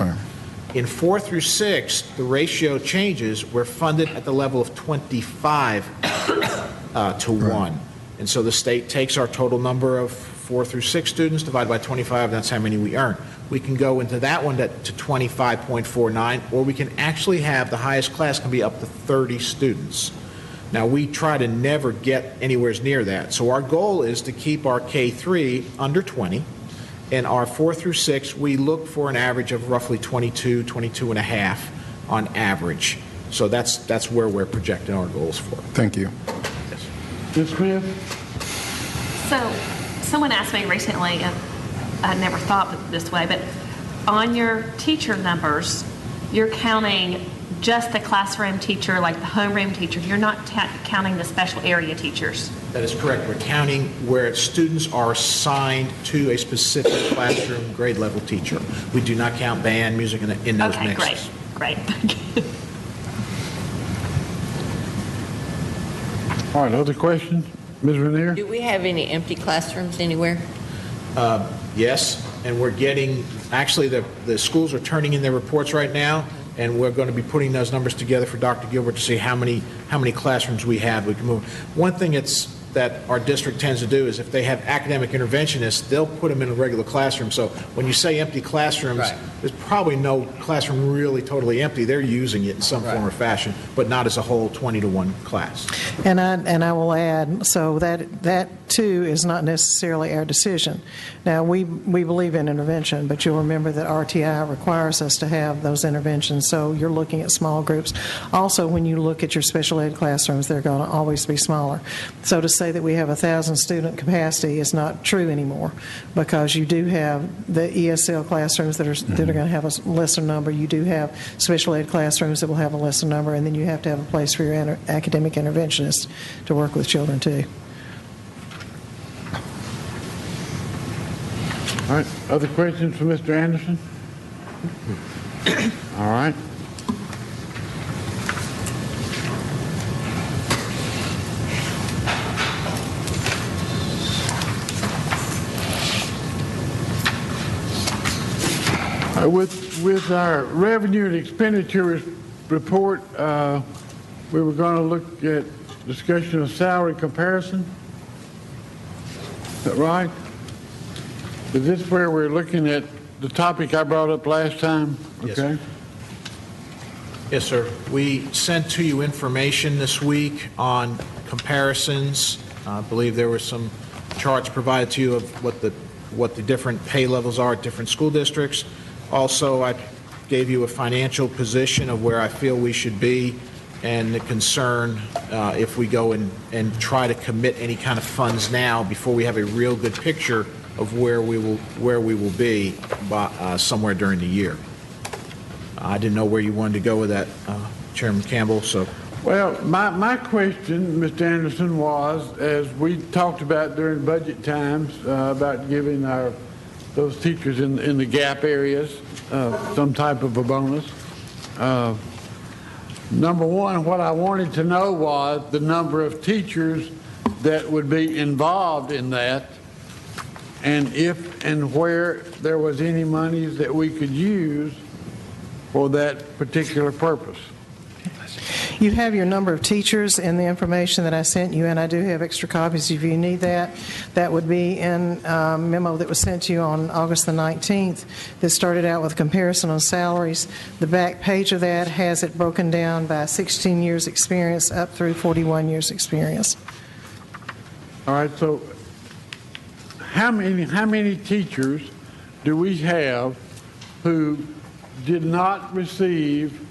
Speaker 12: In 4 through 6, the ratio changes. We're funded at the level of 25 to 1. And so the state takes our total number of 4 through 6 students divided by 25, that's how many we earn. We can go into that one to 25.49, or we can actually have the highest class can be up to 30 students. Now, we try to never get anywhere near that. So our goal is to keep our K3 under 20, and our 4 through 6, we look for an average of roughly 22, 22 and a half on average. So that's where we're projecting our goals for.
Speaker 13: Thank you.
Speaker 12: Yes.
Speaker 1: Ms. Smith?
Speaker 7: So, someone asked me recently, and I never thought this way, but on your teacher numbers, you're counting just the classroom teacher, like the homeroom teacher. You're not counting the special area teachers.
Speaker 12: That is correct. We're counting where students are assigned to a specific classroom grade level teacher. We do not count band, music in those mixes.
Speaker 7: Okay, great. Thank you.
Speaker 1: All right, other questions? Ms. Renier?
Speaker 11: Do we have any empty classrooms anywhere?
Speaker 12: Yes, and we're getting, actually, the schools are turning in their reports right now, and we're going to be putting those numbers together for Dr. Gilbert to see how many classrooms we have. We can move. One thing that our district tends to do is if they have academic interventionists, they'll put them in a regular classroom. So when you say empty classrooms,
Speaker 6: Right.
Speaker 12: there's probably no classroom really totally empty. They're using it in some form or fashion, but not as a whole 20-to-1 class.
Speaker 9: And I will add, so that too is not necessarily our decision. Now, we believe in intervention, but you'll remember that RTI requires us to have those interventions, so you're looking at small groups. Also, when you look at your special ed classrooms, they're going to always be smaller. So to say that we have 1,000 student capacity is not true anymore, because you do have the ESL classrooms that are going to have a lesser number. You do have special ed classrooms that will have a lesser number, and then you have to have a place for your academic interventionists to work with children too.
Speaker 1: All right, other questions for Mr. Anderson? All right. With our revenue and expenditure report, we were going to look at discussion of salary comparison. Is that right? Is this where we're looking at the topic I brought up last time?
Speaker 12: Yes,
Speaker 1: Okay.
Speaker 12: Yes, sir. We sent to you information this week on comparisons. I believe there were some charts provided to you of what the different pay levels are at different school districts. Also, I gave you a financial position of where I feel we should be and the concern if we go and try to commit any kind of funds now before we have a real good picture of where we will be by, somewhere during the year. I didn't know where you wanted to go with that, Chairman Campbell. So,
Speaker 1: well, my question, Mr. Anderson, was, as we talked about during budget times, about giving those teachers in the gap areas some type of a bonus. Number one, what I wanted to know was the number of teachers that would be involved in that, and if and where there was any monies that we could use for that particular purpose.
Speaker 9: You have your number of teachers in the information that I sent you, and I do have extra copies if you need that. That would be in a memo that was sent to you on August the 19th that started out with comparison on salaries. The back page of that has it broken down by 16 years experience up through 41 years experience.
Speaker 1: All right, so how many teachers do we have who did not receive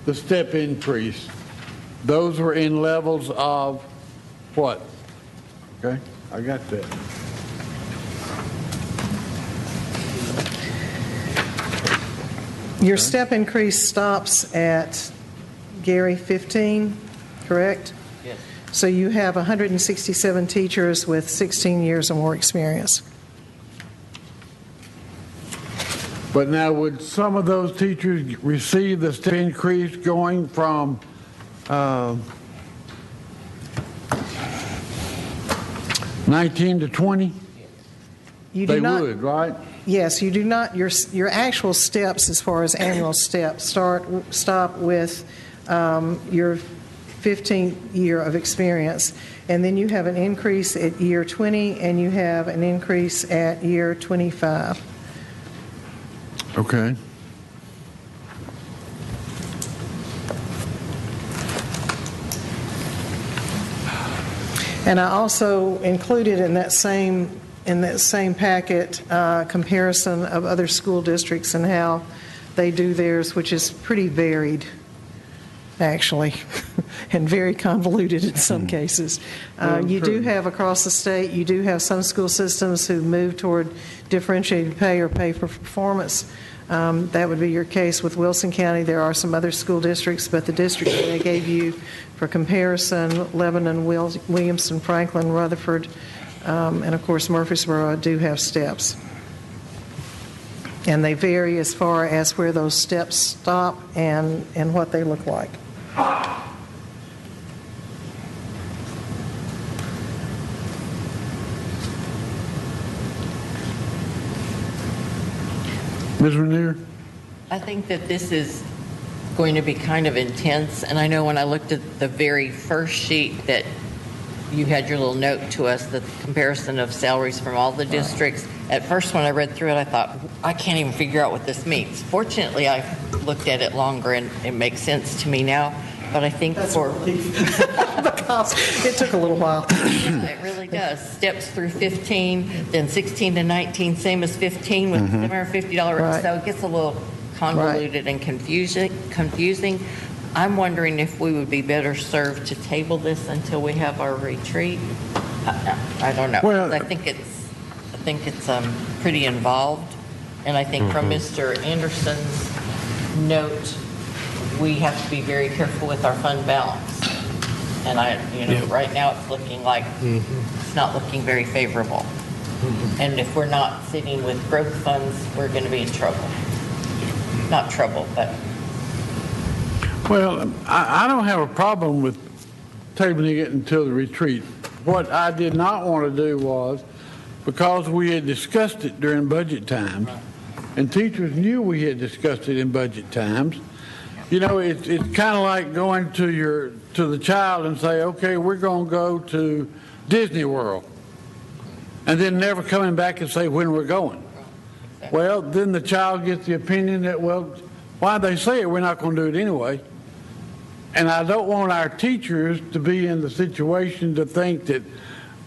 Speaker 1: the step increase? Those were in levels of what? Okay, I got that.
Speaker 9: Your step increase stops at, Gary, 15, correct?
Speaker 11: Yes.
Speaker 9: So you have 167 teachers with 16 years or more experience.
Speaker 1: But now, would some of those teachers receive the step increase going from 19 to 20?
Speaker 9: You
Speaker 1: They
Speaker 9: do not,
Speaker 1: would, right?
Speaker 9: Yes, you do not. Your actual steps, as far as annual steps, stop with your 15th year of experience, and then you have an increase at year 20, and you have an increase at year 25.
Speaker 1: Okay.
Speaker 9: And I also included in that same packet comparison of other school districts and how they do theirs, which is pretty varied, actually, and very convoluted in some cases. You do have across the state, you do have some school systems who move toward differentiated pay or pay for performance. That would be your case with Wilson County. There are some other school districts, but the districts that I gave you for comparison, Lebanon, Williamson, Franklin, Rutherford, and of course Murfreesboro, do have steps. And they vary as far as where those steps stop and what they look like.
Speaker 1: Ms. Renier?
Speaker 11: I think that this is going to be kind of intense, and I know when I looked at the very first sheet that you had your little note to us, the comparison of salaries from all the districts. At first, when I read through it, I thought, I can't even figure out what this means. Fortunately, I've looked at it longer, and it makes sense to me now. But I think
Speaker 9: Because it took a little while.
Speaker 11: It really does. Steps through 15, then 16 to 19, same as 15 with $750.
Speaker 9: Right.
Speaker 11: So it gets a little convoluted and confusing. I'm wondering if we would be better served to table this until we have our retreat. I don't know.
Speaker 1: Well-
Speaker 11: I think it's pretty involved, and I think from Mr. Anderson's note, we have to be very careful with our fund balance. And right now it's looking like it's not looking very favorable. And if we're not sitting with growth funds, we're going to be in trouble. Not trouble, but
Speaker 1: Well, I don't have a problem with tabling it until the retreat. What I did not want to do was, because we had discussed it during budget times, and teachers knew we had discussed it in budget times, it's kind of like going to the child and say, okay, we're going to go to Disney World, and then never coming back and say when we're going. Well, then the child gets the opinion that, well, why'd they say it? We're not going to do it anyway. And I don't want our teachers to be in the situation to think that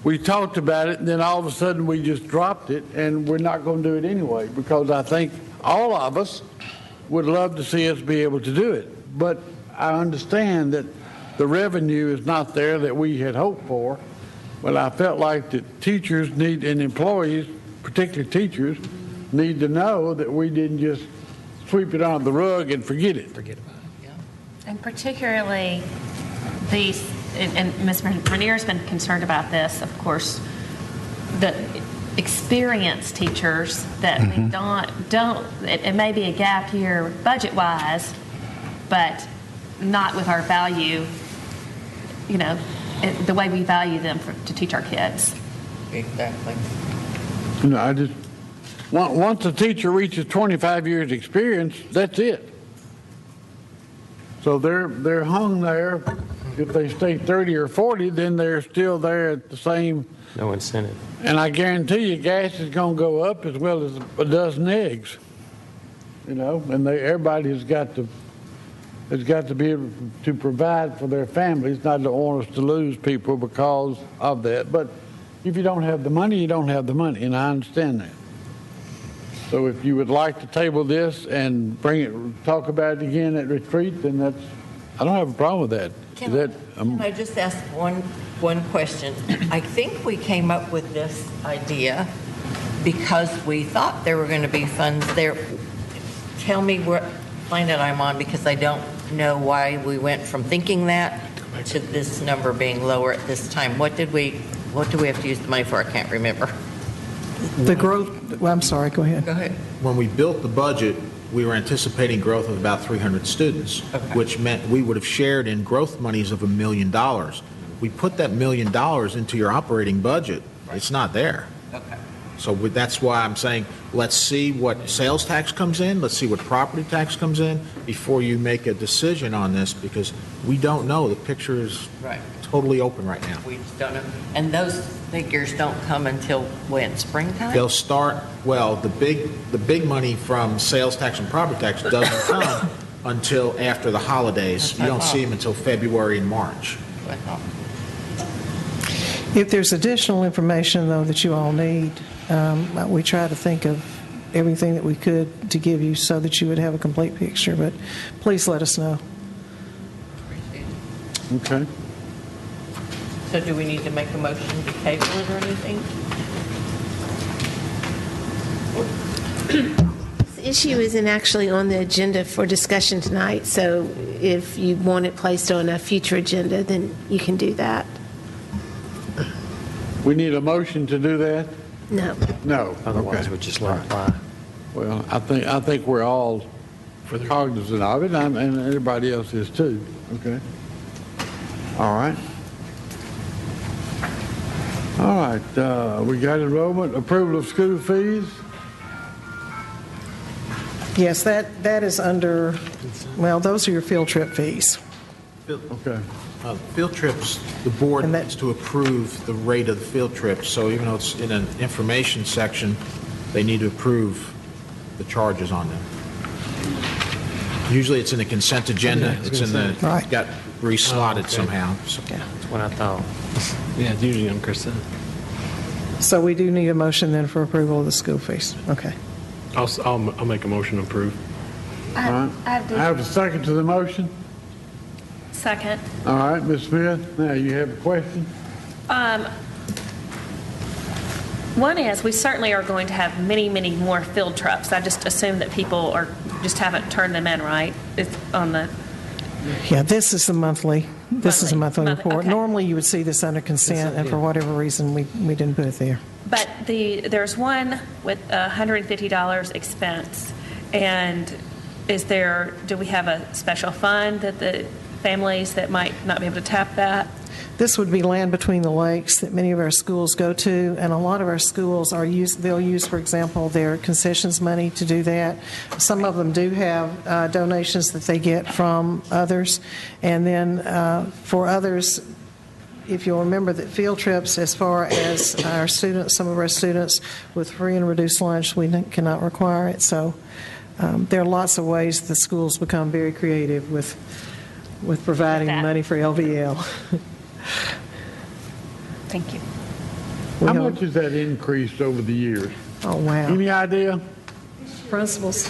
Speaker 1: we talked about it and then all of a sudden we just dropped it and we're not going to do it anyway, because I think all of us would love to see us be able to do it. But I understand that the revenue is not there that we had hoped for. But I felt like that teachers and employees, particularly teachers, need to know that we didn't just sweep it under the rug and forget it.
Speaker 7: And particularly these, and Ms. Renier's been concerned about this, of course, the experienced teachers that we don't, it may be a gap year budget-wise, but not with our value, the way we value them to teach our kids.
Speaker 11: exactly.
Speaker 1: I just, once a teacher reaches 25 years experience, that's it. So they're hung there. If they stay 30 or 40, then they're still there at the same.
Speaker 5: No incentive.
Speaker 1: And I guarantee you, gas is going to go up as well as a dozen eggs. And everybody has got to be able to provide for their families. Not to want us to lose people because of that. But if you don't have the money, you don't have the money, and I understand that. So if you would like to table this and talk about it again at retreat, then I don't have a problem with that.
Speaker 11: Can I just ask one question? I think we came up with this idea because we thought there were going to be funds there. Tell me what planet I'm on, because I don't know why we went from thinking that to this number being lower at this time. What do we have to use the money for? I can't remember.
Speaker 9: The growth, well, I'm sorry, go ahead.
Speaker 11: Go ahead.
Speaker 12: When we built the budget, we were anticipating growth of about 300 students, which meant we would have shared in growth monies of $1 million. We put that $1 million into your operating budget. It's not there.
Speaker 11: Okay.
Speaker 12: So that's why I'm saying, let's see what sales tax comes in, let's see what property tax comes in before you make a decision on this, because we don't know. The picture is totally open right now.
Speaker 11: We just don't know. And those figures don't come until when? Springtime?
Speaker 12: They'll start, well, the big money from sales tax and property tax doesn't come until after the holidays. You don't see them until February and March.
Speaker 9: If there's additional information, though, that you all need, we try to think of everything that we could to give you so that you would have a complete picture, but please let us know.
Speaker 1: Okay.
Speaker 11: So do we need to make a motion to table it or anything?
Speaker 2: This issue isn't actually on the agenda for discussion tonight, so if you want it placed on a future agenda, then you can do that.
Speaker 1: We need a motion to do that?
Speaker 2: No.
Speaker 1: No.
Speaker 5: Otherwise,
Speaker 1: Okay.
Speaker 5: we'd just let it fly.
Speaker 1: Well, I think we're all cognizant of it, and everybody else is too. Okay. All right. All right. We got enrollment, approval of school fees.
Speaker 9: Yes, that is under, well, those are your field trip fees.
Speaker 1: Okay.
Speaker 12: Field trips, the board needs to approve the rate of the field trips, so even though it's in an information section, they need to approve the charges on them. Usually it's in the consent agenda, it's in the,
Speaker 9: Right.
Speaker 12: got reslotted somehow. So-
Speaker 5: That's what I thought. Yeah, it's usually on consent.
Speaker 9: So we do need a motion then for approval of the school fees. Okay.
Speaker 5: I'll make a motion to approve.
Speaker 1: All right. I have a second to the motion.
Speaker 7: Second.
Speaker 1: All right, Ms. Smith, now you have a question?
Speaker 7: One is, we certainly are going to have many, many more field trips. I just assume that people just haven't turned them in, right? It's on the...
Speaker 9: Yeah, this is the monthly. This is a monthly report.
Speaker 7: Okay.
Speaker 9: Normally, you would see this under consent, and for whatever reason, we didn't put it there.
Speaker 7: But there's one with $150 expense, and do we have a special fund that the families that might not be able to tap that?
Speaker 9: This would be Land Between the Lakes that many of our schools go to, and a lot of our schools they'll use, for example, their concessions money to do that. Some of them do have donations that they get from others, and then for others, if you'll remember that field trips, as far as our students, some of our students with free and reduced lunch, we cannot require it. So there are lots of ways the schools become very creative with providing money for LVL.
Speaker 7: Thank you.
Speaker 1: How much has that increased over the years?
Speaker 9: Oh, wow.
Speaker 1: Any idea?
Speaker 9: Principals.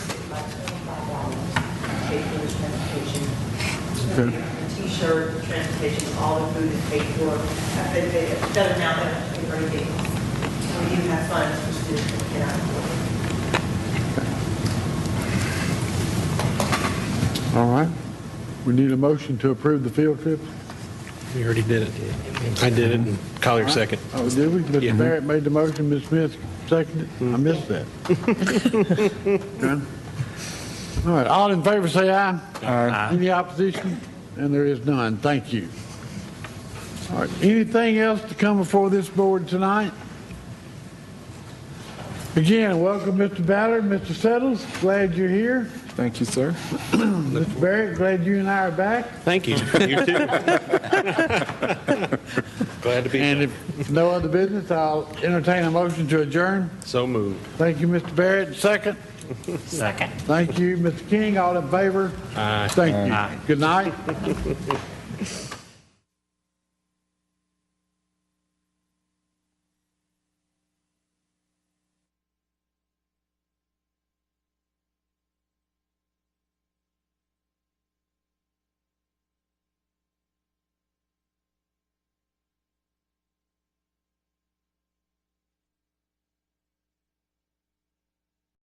Speaker 1: Okay.
Speaker 14: T-shirt, transportation, all the food is paid for. It doesn't now that it's very big. We do have funds for students that cannot afford it.
Speaker 1: All right. We need a motion to approve the field trip.
Speaker 5: We already did it. I did it, and Collier second.
Speaker 1: Oh, did we? Mr.
Speaker 5: Yeah.
Speaker 1: Barrett made the motion, Ms. Smith seconded it? I missed that. Okay. All right, all in favor say aye. Aye. Any opposition? And there is none. Thank you. All right, anything else to come before this board tonight? Again, welcome Mr. Ballard, Mr. Settles. Glad you're here.
Speaker 13: Thank you, sir.
Speaker 1: Mr. Barrett, glad you and I are back.
Speaker 5: Thank you. You too. Glad to be
Speaker 1: And
Speaker 5: here.
Speaker 1: if no other business, I'll entertain a motion to adjourn.
Speaker 5: So moved.
Speaker 1: Thank you, Mr. Barrett. Second.
Speaker 7: Second.
Speaker 1: Thank you, Mr. King. All in favor?
Speaker 5: Aye.
Speaker 1: Thank you. Good night.